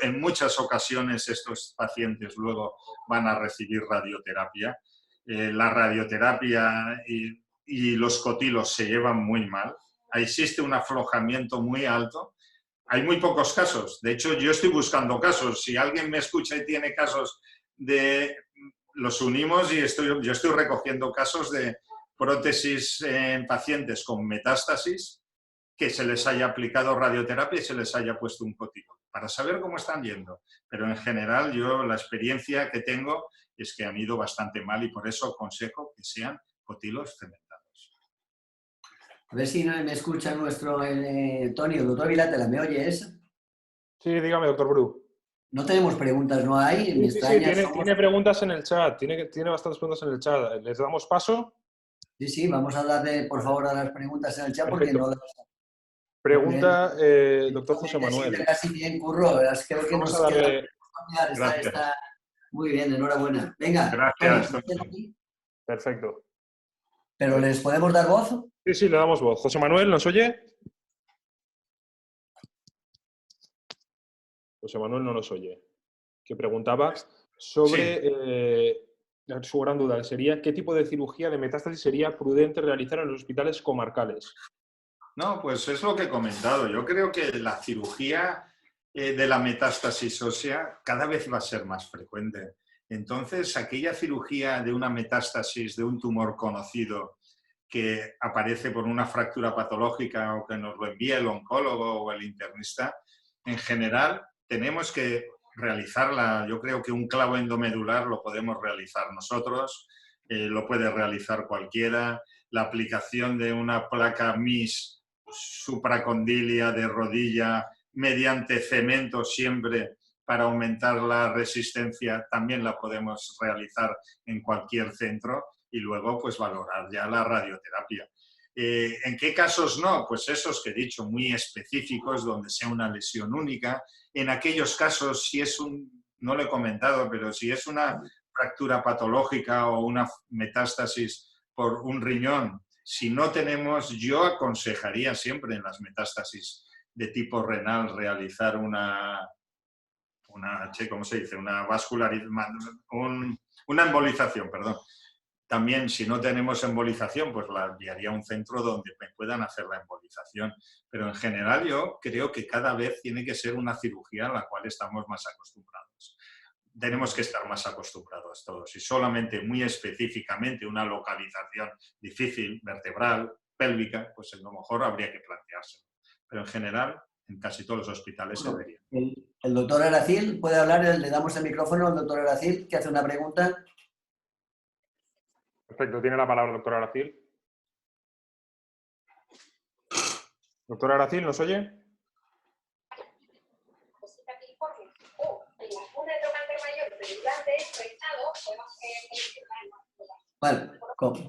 Speaker 6: En muchas ocasiones estos pacientes luego van a recibir radioterapia. La radioterapia y los cotilos se llevan muy mal. Existe un aflojamiento muy alto. Hay muy pocos casos. De hecho, yo estoy buscando casos. Si alguien me escucha y tiene casos los unimos y yo estoy recogiendo casos de prótesis en pacientes con metástasis que se les haya aplicado radioterapia y se les haya puesto un cotilo, para saber cómo están yendo. Pero en general yo la experiencia que tengo es que han ido bastante mal y por eso aconsejo que sean cotilos cementados.
Speaker 2: A ver si me escucha nuestro Tony, el doctor Vilátela, ¿me oyes?
Speaker 4: Sí, dígame, doctor Bru.
Speaker 2: No tenemos preguntas, ¿no hay?
Speaker 4: Sí, tiene preguntas en el chat, tiene bastantes preguntas en el chat. ¿Les damos paso?
Speaker 2: Sí, vamos a darle, por favor, a las preguntas en el chat. Perfecto. Porque no las...
Speaker 4: Pregunta, doctor José Manuel.
Speaker 2: Casi bien, Curro. Creo que
Speaker 4: vamos a darle...
Speaker 2: Está muy bien, enhorabuena. Venga.
Speaker 6: Gracias.
Speaker 4: Perfecto.
Speaker 2: ¿Pero les podemos dar voz?
Speaker 4: Sí, le damos voz. José Manuel, ¿nos oye? José Manuel no nos oye. Que preguntaba sobre... su gran duda sería ¿qué tipo de cirugía de metástasis sería prudente realizar en los hospitales comarcales?
Speaker 6: No, pues es lo que he comentado. Yo creo que la cirugía de la metástasis ósea cada vez va a ser más frecuente. Entonces, aquella cirugía de una metástasis de un tumor conocido que aparece por una fractura patológica o que nos lo envía el oncólogo o el internista, en general tenemos que realizarla. Yo creo que un clavo endomedular lo podemos realizar nosotros, lo puede realizar cualquiera. La aplicación de una placa MIS supracondilia de rodilla mediante cemento siempre para aumentar la resistencia también la podemos realizar en cualquier centro y luego pues valorar ya la radioterapia. ¿En qué casos no? Pues esos que he dicho, muy específicos, donde sea una lesión única. En aquellos casos, si es no lo he comentado, pero si es una fractura patológica o una metástasis por un riñón, si no tenemos, yo aconsejaría siempre en las metástasis de tipo renal realizar ¿cómo se dice? Una una embolización, perdón. También, si no tenemos embolización, pues la enviaría a un centro donde me puedan hacer la embolización. Pero en general yo creo que cada vez tiene que ser una cirugía a la cual estamos más acostumbrados. Tenemos que estar más acostumbrados todos. Y solamente muy específicamente una localización difícil, vertebral, pélvica, pues a lo mejor habría que planteárselo. Pero en general, en casi todos los hospitales se debería.
Speaker 2: El doctor Aracil puede hablar, le damos el micrófono al doctor Aracil, que hace una pregunta.
Speaker 4: Perfecto, tiene la palabra el doctor Aracil. Doctor Aracil, ¿nos oye?
Speaker 2: Bueno,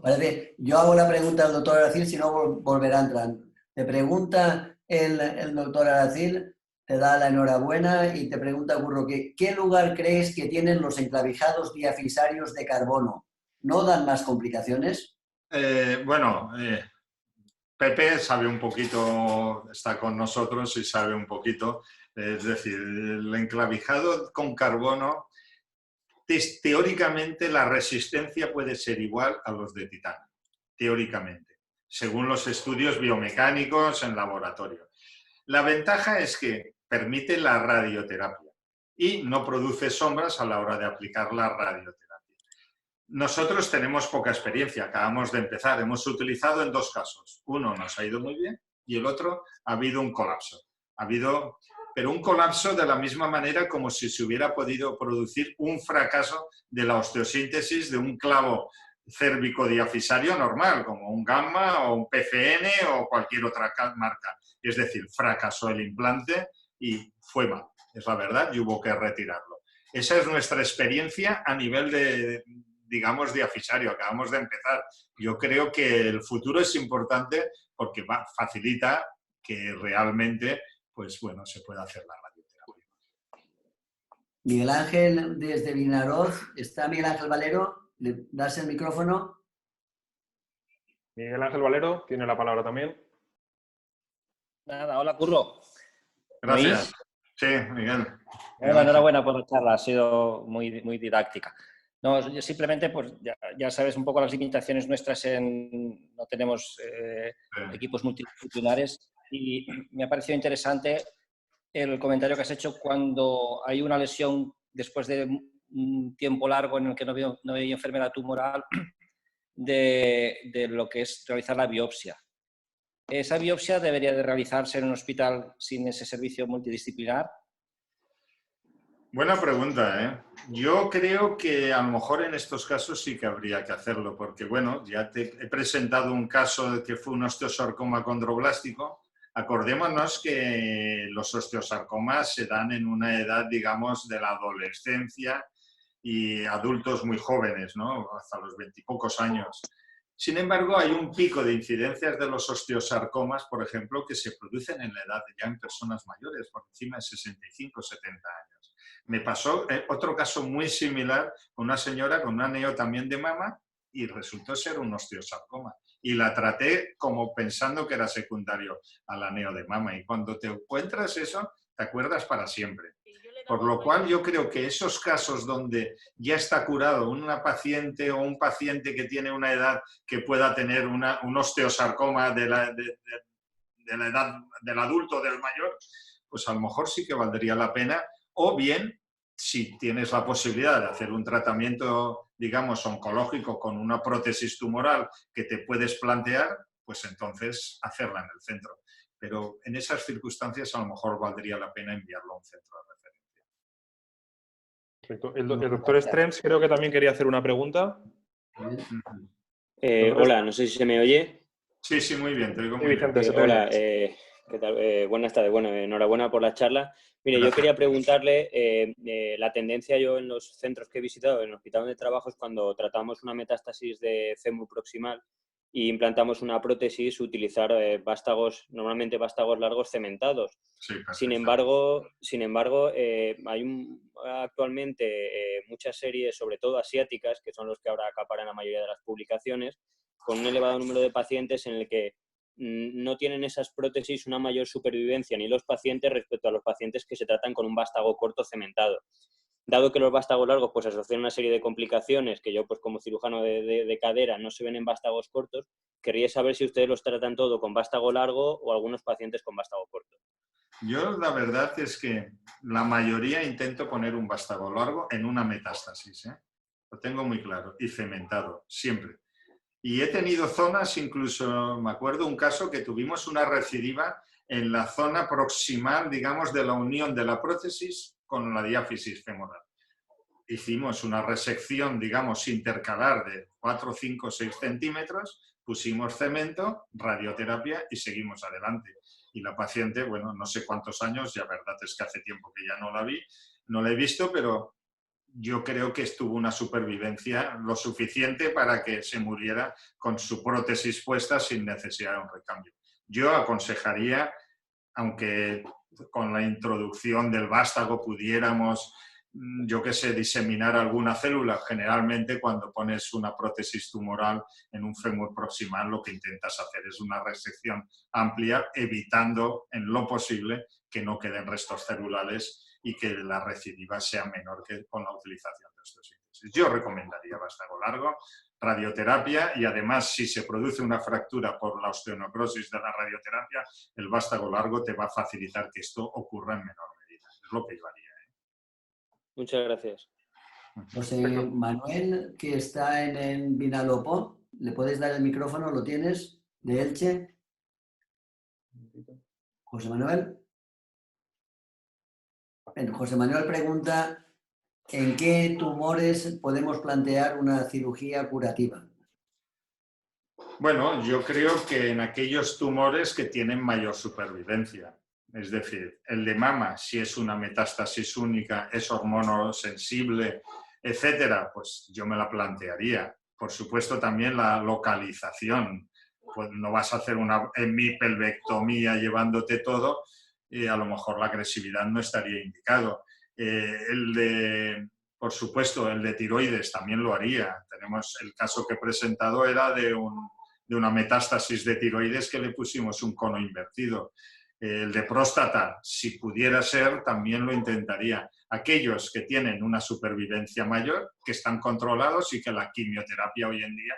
Speaker 2: parece, yo hago la pregunta al doctor Aracil, si no volverá a entrar. Te pregunta el doctor Aracil, te da la enhorabuena y te pregunta, Curro, ¿qué lugar crees que tienen los enclavijados diafisarios de carbono? ¿No dan más complicaciones?
Speaker 6: Pepe sabe un poquito, está con nosotros y sabe un poquito. Es decir, el enclavijado con carbono, teóricamente la resistencia puede ser igual a los de titanio, teóricamente, según los estudios biomecánicos en laboratorio. La ventaja es que permite la radioterapia. y no produce sombras a la hora de aplicar la radioterapia. Nosotros tenemos poca experiencia, acabamos de empezar, hemos utilizado en 2 casos. Uno nos ha ido muy bien y el otro ha habido un colapso. Pero un colapso de la misma manera como si se hubiera podido producir un fracaso de la osteosíntesis de un clavo cérvico-diafisario normal, como un Gamma o un PCN o cualquier otra marca. Es decir, fracasó el implante y fue mal, es la verdad, y hubo que retirarlo. Esa es nuestra experiencia a nivel de, digamos, diafisario. Acabamos de empezar. Yo creo que el futuro es importante porque facilita que realmente, pues bueno, se pueda hacer la radioterapia.
Speaker 2: Miguel Ángel, desde Vinaroz. ¿Está Miguel Ángel Valero? ¿Le das el micrófono?
Speaker 4: Miguel Ángel Valero tiene la palabra también.
Speaker 5: Nada, hola, Curro.
Speaker 6: Gracias. Sí, Miguel.
Speaker 5: Bueno, enhorabuena por la charla, ha sido muy, muy didáctica. No, yo simplemente, pues ya sabes un poco las limitaciones nuestras no tenemos equipos multidisciplinares y me ha parecido interesante el comentario que has hecho cuando hay una lesión después de un tiempo largo en el que no hay enfermedad tumoral de lo que es realizar la biopsia. ¿Esa biopsia debería de realizarse en un hospital sin ese servicio multidisciplinar?
Speaker 6: Buena pregunta, ¿eh? Yo creo que a lo mejor en estos casos sí que habría que hacerlo, porque bueno, ya te he presentado un caso que fue un osteosarcoma condroblástico. Acordémonos que los osteosarcomas se dan en una edad, digamos, de la adolescencia y adultos muy jóvenes, ¿no? Hasta los 20 y pocos años. Sin embargo, hay un pico de incidencias de los osteosarcomas, por ejemplo, que se producen en la edad ya en personas mayores, por encima de 65 o 70 años. Me pasó otro caso muy similar, una señora con un aneo también de mama y resultó ser un osteosarcoma. Y la traté como pensando que era secundario al aneo de mama. Y cuando te encuentras eso, te acuerdas para siempre. Por lo cual yo creo que esos casos donde ya está curado una paciente o un paciente que tiene una edad que pueda tener un osteosarcoma de la edad del adulto, del mayor, pues a lo mejor sí que valdría la pena. O bien, si tienes la posibilidad de hacer un tratamiento, digamos, oncológico con una prótesis tumoral que te puedes plantear, pues entonces hacerla en el centro. Pero en esas circunstancias a lo mejor valdría la pena enviarlo a un centro de referencia.
Speaker 4: Perfecto. El doctor Strems creo que también quería hacer una pregunta.
Speaker 3: Hola, no sé si se me oye.
Speaker 6: Sí, sí, muy bien. Te oigo muy
Speaker 4: Vicente,
Speaker 6: bien.
Speaker 3: Hola, ¿qué tal? Buenas tardes. Bueno, enhorabuena por la charla. Mire, yo quería preguntarle, la tendencia yo en los centros que he visitado, en el hospital donde trabajo, es cuando tratamos una metástasis de fémur proximal y implantamos una prótesis, utilizar vástagos, normalmente vástagos largos cementados.
Speaker 6: Sí,
Speaker 3: Sin embargo, hay actualmente muchas series, sobre todo asiáticas, que son los que ahora acaparan la mayoría de las publicaciones, con un elevado número de pacientes en el que no tienen esas prótesis una mayor supervivencia ni los pacientes respecto a los pacientes que se tratan con un vástago corto cementado. Dado que los vástagos largos pues asocian una serie de complicaciones que yo pues como cirujano de cadera no se ven en vástagos cortos, querría saber si ustedes los tratan todo con vástago largo o algunos pacientes con vástago corto.
Speaker 6: Yo la verdad es que la mayoría intento poner un vástago largo en una metástasis, ¿eh? Lo tengo muy claro, y cementado, siempre. Y he tenido zonas, incluso me acuerdo un caso que tuvimos una recidiva en la zona proximal, digamos, de la unión de la prótesis con la diáfisis femoral. Hicimos una resección, digamos, intercalar de 4, 5, 6 centímetros, pusimos cemento, radioterapia y seguimos adelante. Y la paciente, bueno, no sé cuántos años, ya verdad es que hace tiempo que ya no la vi, no la he visto, pero yo creo que estuvo una supervivencia lo suficiente para que se muriera con su prótesis puesta sin necesidad de un recambio. Yo aconsejaría, aunque con la introducción del vástago pudiéramos, yo qué sé, diseminar alguna célula, generalmente cuando pones una prótesis tumoral en un fémur proximal lo que intentas hacer es una resección amplia, evitando en lo posible que no queden restos celulares y que la recidiva sea menor que con la utilización de osteosíntesis. Yo recomendaría vástago largo, radioterapia y además si se produce una fractura por la osteonecrosis de la radioterapia, el vástago largo te va a facilitar que esto ocurra en menor medida. Es lo que yo haría.
Speaker 3: Muchas gracias.
Speaker 2: José Manuel, que está en Vinalopó, ¿le puedes dar el micrófono? ¿Lo tienes? ¿De Elche? José Manuel. José Manuel pregunta, ¿en qué tumores podemos plantear una cirugía curativa?
Speaker 6: Bueno, yo creo que en aquellos tumores que tienen mayor supervivencia. Es decir, el de mama, si es una metástasis única, es hormonosensible, etcétera, pues yo me la plantearía. Por supuesto, también la localización. Pues no vas a hacer una hemipelvectomía llevándote todo y a lo mejor la agresividad no estaría indicado. Por supuesto, el de tiroides también lo haría. Tenemos el caso que he presentado era de una metástasis de tiroides que le pusimos un cono invertido. El de próstata, si pudiera ser, también lo intentaría. Aquellos que tienen una supervivencia mayor, que están controlados y que la quimioterapia hoy en día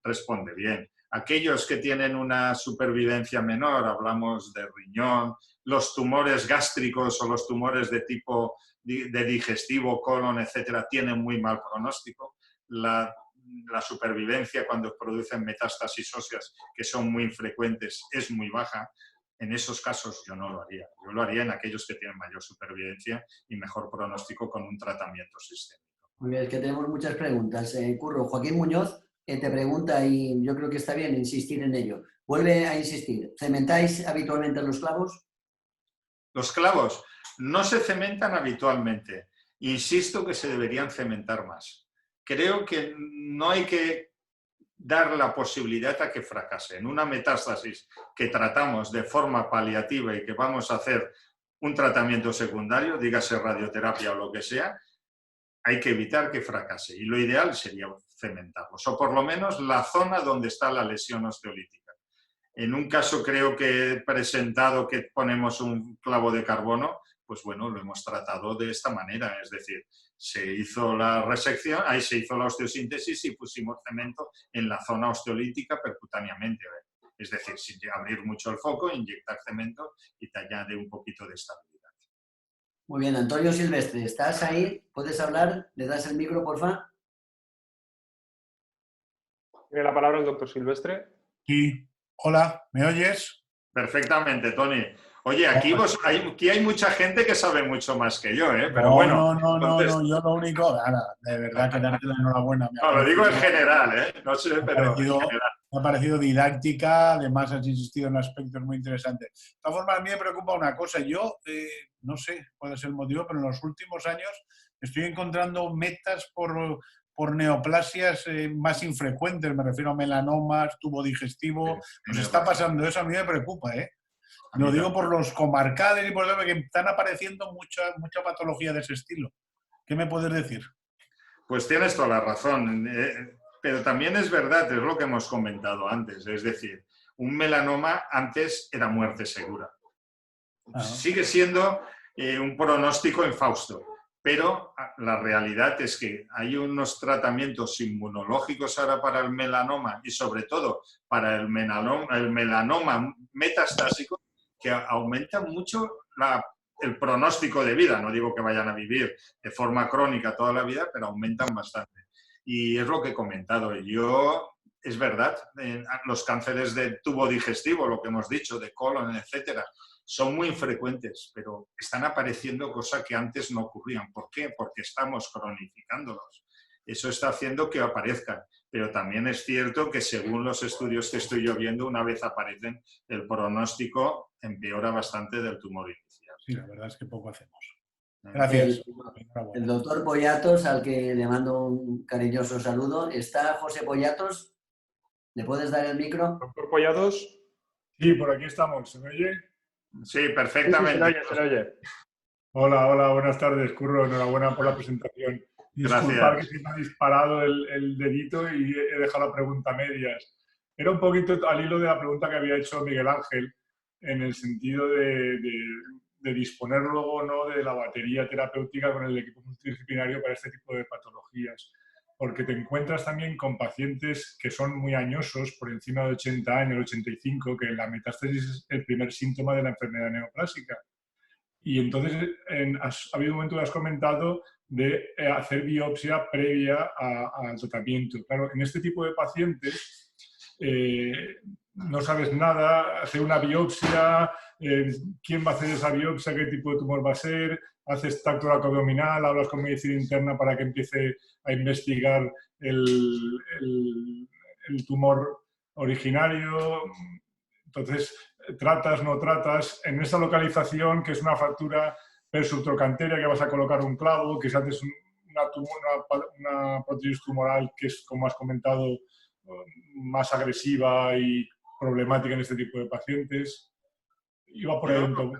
Speaker 6: responde bien. Aquellos que tienen una supervivencia menor, hablamos de riñón, los tumores gástricos o los tumores de tipo de digestivo, colon, etcétera, tienen muy mal pronóstico. La supervivencia cuando producen metástasis óseas, que son muy infrecuentes, es muy baja. En esos casos yo no lo haría. Yo lo haría en aquellos que tienen mayor supervivencia y mejor pronóstico con un tratamiento sistémico.
Speaker 2: Muy bien, es que tenemos muchas preguntas. Curro, Joaquín Muñoz te pregunta, y yo creo que está bien insistir en ello. Vuelve a insistir. ¿Cementáis habitualmente los clavos?
Speaker 6: Los clavos no se cementan habitualmente. Insisto que se deberían cementar más. Creo que no hay que dar la posibilidad a que fracase. En una metástasis que tratamos de forma paliativa y que vamos a hacer un tratamiento secundario, dígase radioterapia o lo que sea, hay que evitar que fracase. Y lo ideal sería cementarlos, o por lo menos la zona donde está la lesión osteolítica. En un caso creo que he presentado que ponemos un clavo de carbono, pues bueno, lo hemos tratado de esta manera, es decir, se hizo la resección, ahí se hizo la osteosíntesis y pusimos cemento en la zona osteolítica percutáneamente. Es decir, sin abrir mucho el foco, inyectar cemento y te añade un poquito de estabilidad.
Speaker 2: Muy bien, Antonio Silvestre, ¿estás ahí? ¿Puedes hablar? ¿Le das el micro, porfa?
Speaker 4: Tiene la palabra el doctor Silvestre.
Speaker 8: Sí. Hola, ¿me oyes?
Speaker 6: Perfectamente, Tony. Oye, aquí hay mucha gente que sabe mucho más que yo, ¿eh? Pero bueno.
Speaker 8: No, yo lo único, de verdad que darte la enhorabuena.
Speaker 6: No, lo digo en general, ¿eh? No sé, pero en general.
Speaker 8: Me ha parecido didáctica, además has insistido en aspectos muy interesantes. De todas formas, a mí me preocupa una cosa. Yo, no sé cuál es el motivo, pero en los últimos años estoy encontrando metas por neoplasias más infrecuentes. Me refiero a melanomas, tubo digestivo. Nos está pasando eso, a mí me preocupa, ¿eh? Lo digo por los comarcales y por eso que están apareciendo mucha patología de ese estilo. ¿Qué me puedes decir?
Speaker 6: Pues tienes toda la razón, pero también es verdad, es lo que hemos comentado antes, es decir, un melanoma antes era muerte segura. Sigue siendo un pronóstico infausto, pero la realidad es que hay unos tratamientos inmunológicos ahora para el melanoma y sobre todo para el melanoma metastásico que aumentan mucho el pronóstico de vida. No digo que vayan a vivir de forma crónica toda la vida, pero aumentan bastante. Y es lo que he comentado. Es verdad, los cánceres de tubo digestivo, lo que hemos dicho, de colon, etcétera, son muy infrecuentes, pero están apareciendo cosas que antes no ocurrían. ¿Por qué? Porque estamos cronificándolos. Eso está haciendo que aparezcan. Pero también es cierto que según los estudios que estoy yo viendo, una vez aparecen, el pronóstico empeora bastante del tumor inicial.
Speaker 8: Sí, la verdad es que poco hacemos. Gracias.
Speaker 2: El doctor Poyatos, al que le mando un cariñoso saludo. ¿Está José Poyatos? ¿Le puedes dar el micro?
Speaker 4: Doctor Poyatos.
Speaker 9: Sí, por aquí estamos. ¿Se me oye?
Speaker 6: Sí, perfectamente.
Speaker 4: Se le oye.
Speaker 9: Hola, buenas tardes, Curro. Enhorabuena por la presentación. Disculpad que se me ha disparado el dedito y he dejado la pregunta a medias. Era un poquito al hilo de la pregunta que había hecho Miguel Ángel, en el sentido de disponer luego, ¿no?, de la batería terapéutica con el equipo multidisciplinario para este tipo de patologías. Porque te encuentras también con pacientes que son muy añosos, por encima de 80 años, 85, que la metástasis es el primer síntoma de la enfermedad neoplásica. Y entonces ha habido un momento que has comentado de hacer biopsia previa al tratamiento. Claro, en este tipo de pacientes no sabes nada, hacer una biopsia, quién va a hacer esa biopsia, qué tipo de tumor va a ser, haces tacto abdominal, hablas con medicina interna para que empiece a investigar el tumor originario. Entonces, tratas, no tratas. En esta localización, que es una fractura persubtrocanteria, que vas a colocar un clavo, que si haces una prótesis tumoral que es, como has comentado, más agresiva y problemática en este tipo de pacientes. Iba por ahí un poco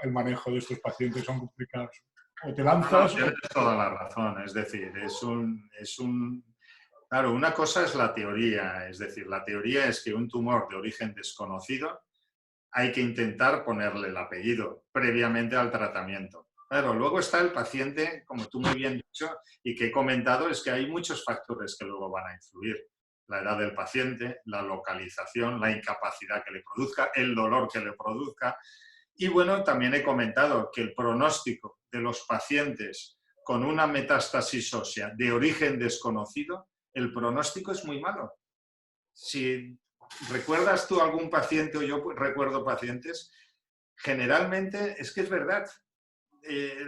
Speaker 9: el manejo de estos pacientes, son complicados. O te lanzas...
Speaker 6: Tienes toda la razón, es decir, claro, una cosa es la teoría, es decir, la teoría es que un tumor de origen desconocido hay que intentar ponerle el apellido previamente al tratamiento. Claro, luego está el paciente, como tú muy bien dicho, y que he comentado, es que hay muchos factores que luego van a influir. La edad del paciente, la localización, la incapacidad que le produzca, el dolor que le produzca. Y bueno, también he comentado que el pronóstico de los pacientes con una metástasis ósea de origen desconocido, el pronóstico es muy malo. Si recuerdas tú algún paciente, o yo recuerdo pacientes, generalmente es que es verdad.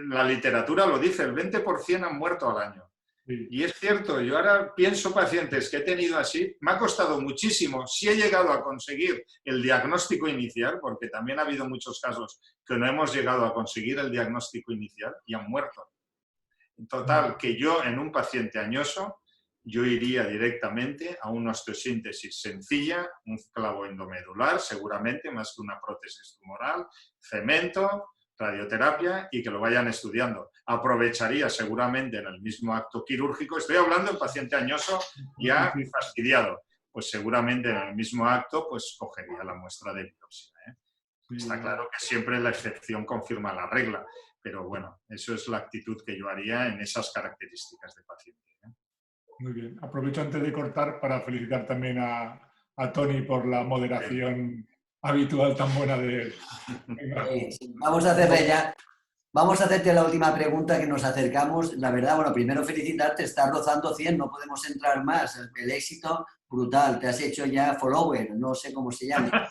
Speaker 6: La literatura lo dice, el 20% han muerto al año. Sí. Y es cierto, yo ahora pienso pacientes que he tenido así, me ha costado muchísimo, si he llegado a conseguir el diagnóstico inicial, porque también ha habido muchos casos que no hemos llegado a conseguir el diagnóstico inicial y han muerto. En total, que yo en un paciente añoso, yo iría directamente a una osteosíntesis sencilla, un clavo endomedular, seguramente, más que una prótesis tumoral, cemento, radioterapia y que lo vayan estudiando. Aprovecharía seguramente en el mismo acto quirúrgico, estoy hablando de paciente añoso ya fastidiado, pues seguramente en el mismo acto pues cogería la muestra de biopsia. Está claro que siempre la excepción confirma la regla, pero bueno, eso es la actitud que yo haría en esas características de paciente.
Speaker 9: Muy bien. Aprovecho antes de cortar para felicitar también a Tony por la moderación habitual tan buena de él.
Speaker 2: Vamos a hacerle ya. Vamos a hacerte la última pregunta que nos acercamos. La verdad, bueno, primero felicitarte, estás rozando 100, no podemos entrar más. El éxito brutal, te has hecho ya follower, no sé cómo se llama.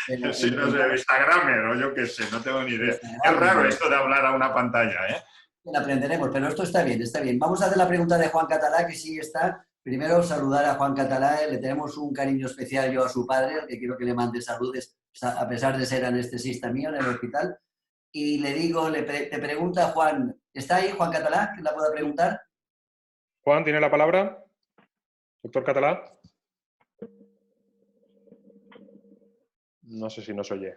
Speaker 6: Sí, no sé, Instagramer o yo qué sé, no tengo ni idea. Es raro esto de hablar a una pantalla, ¿eh?
Speaker 2: La aprenderemos, pero esto está bien, está bien. Vamos a hacer la pregunta de Juan Catalá, que sí está. Primero, saludar a Juan Catalá, le tenemos un cariño especial yo a su padre, que quiero que le mande saludos, a pesar de ser anestesista mío en el hospital. Y le digo, te pregunta Juan, ¿está ahí Juan Catalá? ¿Que la pueda preguntar?
Speaker 4: Juan, ¿tiene la palabra? Doctor Catalá. No sé si nos oye.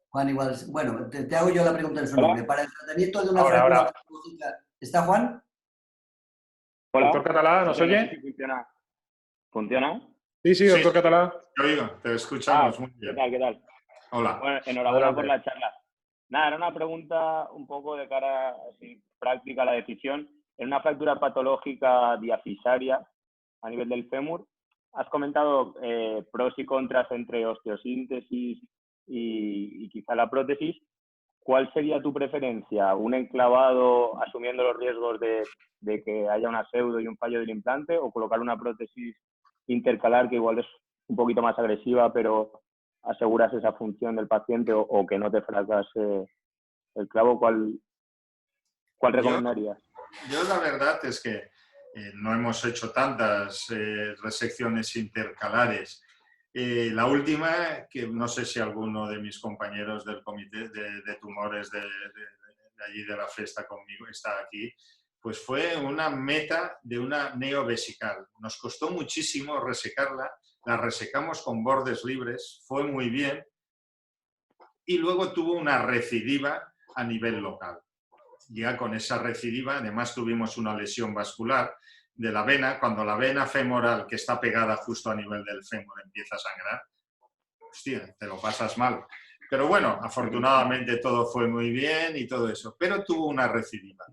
Speaker 2: Juan, igual, bueno, te hago yo la pregunta en su nombre. Para el tratamiento de una fractura patológica, ¿está Juan?
Speaker 10: Hola.
Speaker 4: Doctor Catalá, ¿nos oye?
Speaker 10: Si funciona. ¿Funciona?
Speaker 4: Sí, doctor Catalá.
Speaker 6: Te oigo, te escuchamos muy bien.
Speaker 10: ¿Qué tal?
Speaker 6: Hola.
Speaker 10: Bueno, enhorabuena por la charla. Nada, era una pregunta un poco de cara así, práctica a la decisión. En una fractura patológica diafisaria a nivel del fémur, has comentado pros y contras entre osteosíntesis y quizá la prótesis. ¿Cuál sería tu preferencia? ¿Un enclavado asumiendo los riesgos de que haya una pseudo y un fallo del implante, o colocar una prótesis intercalar que igual es un poquito más agresiva pero aseguras esa función del paciente o que no te fracase el clavo? ¿Cuál recomendarías?
Speaker 6: Yo la verdad es que no hemos hecho tantas resecciones intercalares. La última, que no sé si alguno de mis compañeros del comité de tumores de allí de la fiesta conmigo está aquí, pues fue una meta de una neovesical. Nos costó muchísimo resecarla, la resecamos con bordes libres, fue muy bien, y luego tuvo una recidiva a nivel local. Ya con esa recidiva, además tuvimos una lesión vascular de la vena. Cuando la vena femoral, que está pegada justo a nivel del fémur, empieza a sangrar, hostia, te lo pasas mal. Pero bueno, afortunadamente todo fue muy bien y todo eso, pero tuvo una recidiva.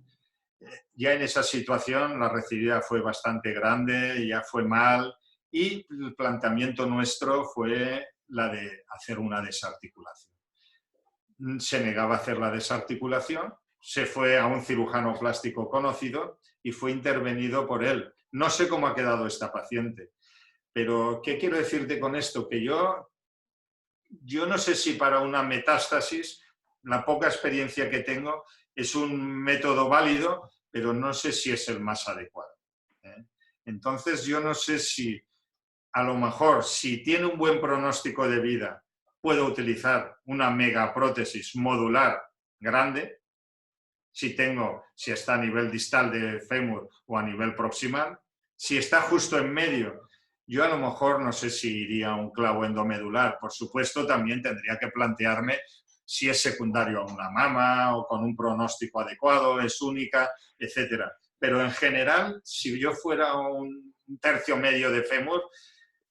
Speaker 6: Ya en esa situación la recidiva fue bastante grande, ya fue mal, y el planteamiento nuestro fue la de hacer una desarticulación. Se negaba a hacer la desarticulación se fue a un cirujano plástico conocido y fue intervenido por él. No sé cómo ha quedado esta paciente, pero ¿qué quiero decirte con esto? Que yo no sé si para una metástasis, la poca experiencia que tengo, es un método válido, pero no sé si es el más adecuado, ¿eh? Entonces yo no sé si a lo mejor, si tiene un buen pronóstico de vida, puedo utilizar una megaprótesis modular grande, si está a nivel distal de fémur o a nivel proximal. Si está justo en medio, yo a lo mejor no sé si iría a un clavo endomedular. Por supuesto, también tendría que plantearme si es secundario a una mama o con un pronóstico adecuado, es única, etc. Pero en general, si yo fuera un tercio medio de fémur,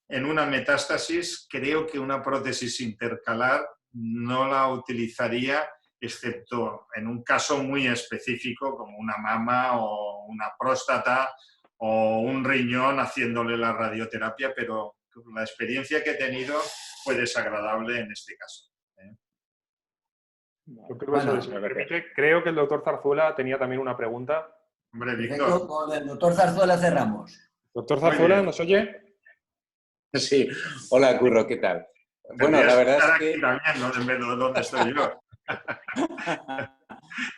Speaker 6: en una metástasis, creo que una prótesis intercalar no la utilizaría, excepto en un caso muy específico, como una mama o una próstata o un riñón haciéndole la radioterapia, pero la experiencia que he tenido fue desagradable en este caso, ¿eh?
Speaker 4: Doctor, creo que el doctor Zarzuela tenía también una pregunta.
Speaker 6: Hombre, Víctor.
Speaker 2: Perfecto, con el doctor Zarzuela cerramos.
Speaker 4: Doctor Zarzuela, ¿nos oye?
Speaker 11: Sí. Hola, Curro, ¿qué tal? Bueno, la verdad es que...
Speaker 6: También, ¿no? ¿Dónde estoy yo?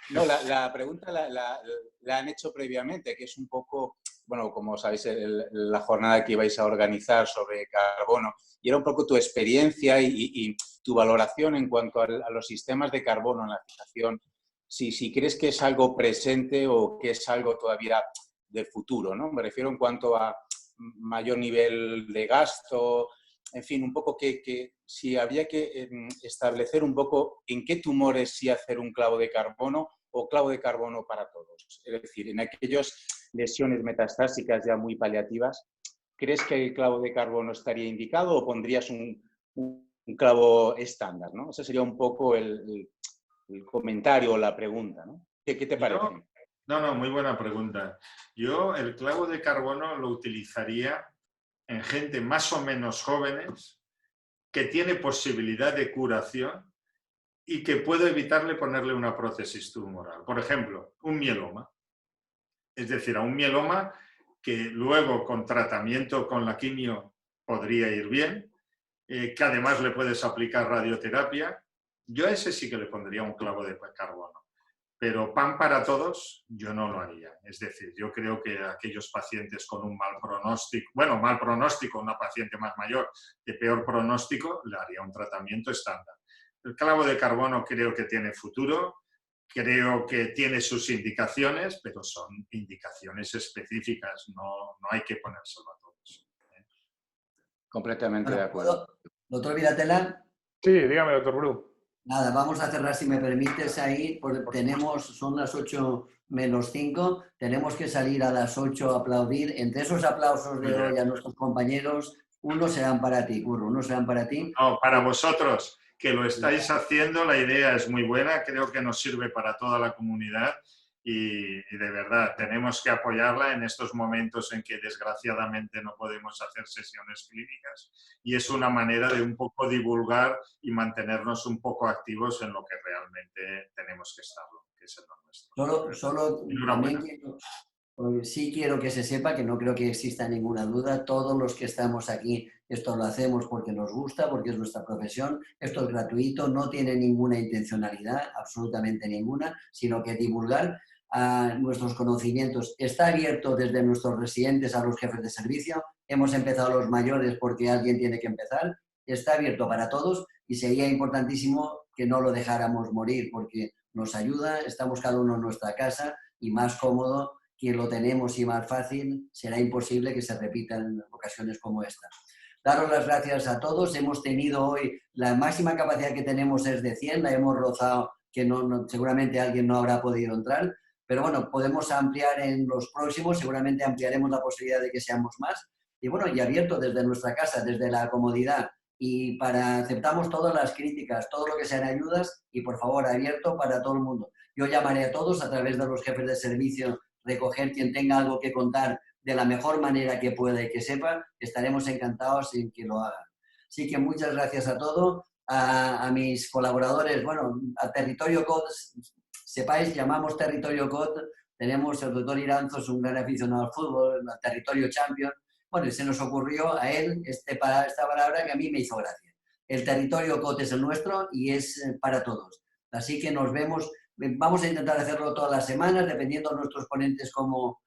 Speaker 11: No, la pregunta la han hecho previamente, que es un poco, bueno, como sabéis, la jornada que ibais a organizar sobre carbono, y era un poco tu experiencia y tu valoración en cuanto a los sistemas de carbono en la fijación, si crees que es algo presente o que es algo todavía del futuro, ¿no? Me refiero en cuanto a mayor nivel de gasto, en fin, un poco que si había que establecer un poco en qué tumores sí hacer un clavo de carbono o clavo de carbono para todos. Es decir, en aquellas lesiones metastásicas ya muy paliativas, ¿crees que el clavo de carbono estaría indicado o pondrías un clavo estándar, ¿no? Ese sería un poco el comentario o la pregunta, ¿no? ¿Qué te parece?
Speaker 6: No, muy buena pregunta. Yo el clavo de carbono lo utilizaría en gente más o menos jóvenes que tiene posibilidad de curación y que puedo evitarle ponerle una prótesis tumoral. Por ejemplo, un mieloma. Es decir, a un mieloma que luego con tratamiento con la quimio podría ir bien, que además le puedes aplicar radioterapia. Yo a ese sí que le pondría un clavo de carbono. Pero pan para todos, yo no lo haría. Es decir, yo creo que aquellos pacientes con un mal pronóstico, una paciente más mayor de peor pronóstico, le haría un tratamiento estándar. El clavo de carbono creo que tiene futuro, creo que tiene sus indicaciones, pero son indicaciones específicas, no hay que ponérselo a todos, ¿eh?
Speaker 11: Completamente de acuerdo.
Speaker 2: Doctor Vilatela.
Speaker 4: Sí, dígame, doctor Bru.
Speaker 2: Nada, vamos a cerrar, si me permites, ahí, porque son las 8 menos 5, tenemos que salir a las 8 a aplaudir. Entre esos aplausos de hoy a nuestros compañeros, unos serán para ti, Curro, unos serán para ti.
Speaker 6: No, para vosotros, que lo estáis haciendo, la idea es muy buena, creo que nos sirve para toda la comunidad y de verdad tenemos que apoyarla en estos momentos en que desgraciadamente no podemos hacer sesiones clínicas y es una manera de un poco divulgar y mantenernos un poco activos en lo que realmente tenemos que estarlo, que es lo nuestro.
Speaker 2: También sí quiero que se sepa, que no creo que exista ninguna duda, todos los que estamos aquí, esto lo hacemos porque nos gusta, porque es nuestra profesión, esto es gratuito, no tiene ninguna intencionalidad, absolutamente ninguna, sino que divulgar a nuestros conocimientos. Está abierto desde nuestros residentes a los jefes de servicio, hemos empezado los mayores porque alguien tiene que empezar, está abierto para todos y sería importantísimo que no lo dejáramos morir porque nos ayuda, estamos cada uno en nuestra casa y más cómodo que lo tenemos y más fácil, será imposible que se repitan ocasiones como esta. Daros las gracias a todos, hemos tenido hoy, la máxima capacidad que tenemos es de 100, la hemos rozado, que seguramente alguien no habrá podido entrar, pero bueno, podemos ampliar en los próximos, seguramente ampliaremos la posibilidad de que seamos más, y bueno, y abierto desde nuestra casa, desde la comodidad, y aceptamos todas las críticas, todo lo que sean ayudas, y por favor, abierto para todo el mundo. Yo llamaré a todos a través de los jefes de servicio, recoger quien tenga algo que contar de la mejor manera que pueda y que sepa, estaremos encantados en que lo hagan. Así que muchas gracias a todos, a mis colaboradores, bueno, a Territorio Code sepáis, llamamos Territorio COT, tenemos el doctor Iranzos, un gran aficionado al fútbol, el Territorio Champion. Bueno, y se nos ocurrió a él esta palabra que a mí me hizo gracia. El Territorio COT es el nuestro y es para todos. Así que nos vemos, vamos a intentar hacerlo todas las semanas, dependiendo de nuestros ponentes como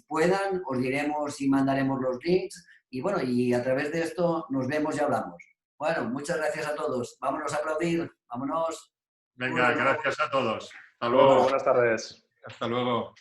Speaker 2: puedan, os diremos y mandaremos los links. Y bueno, y a través de esto nos vemos y hablamos. Bueno, muchas gracias a todos. Vámonos a aplaudir. Vámonos.
Speaker 6: Venga, gracias a todos.
Speaker 4: Hasta luego. Buenas tardes.
Speaker 6: Hasta luego.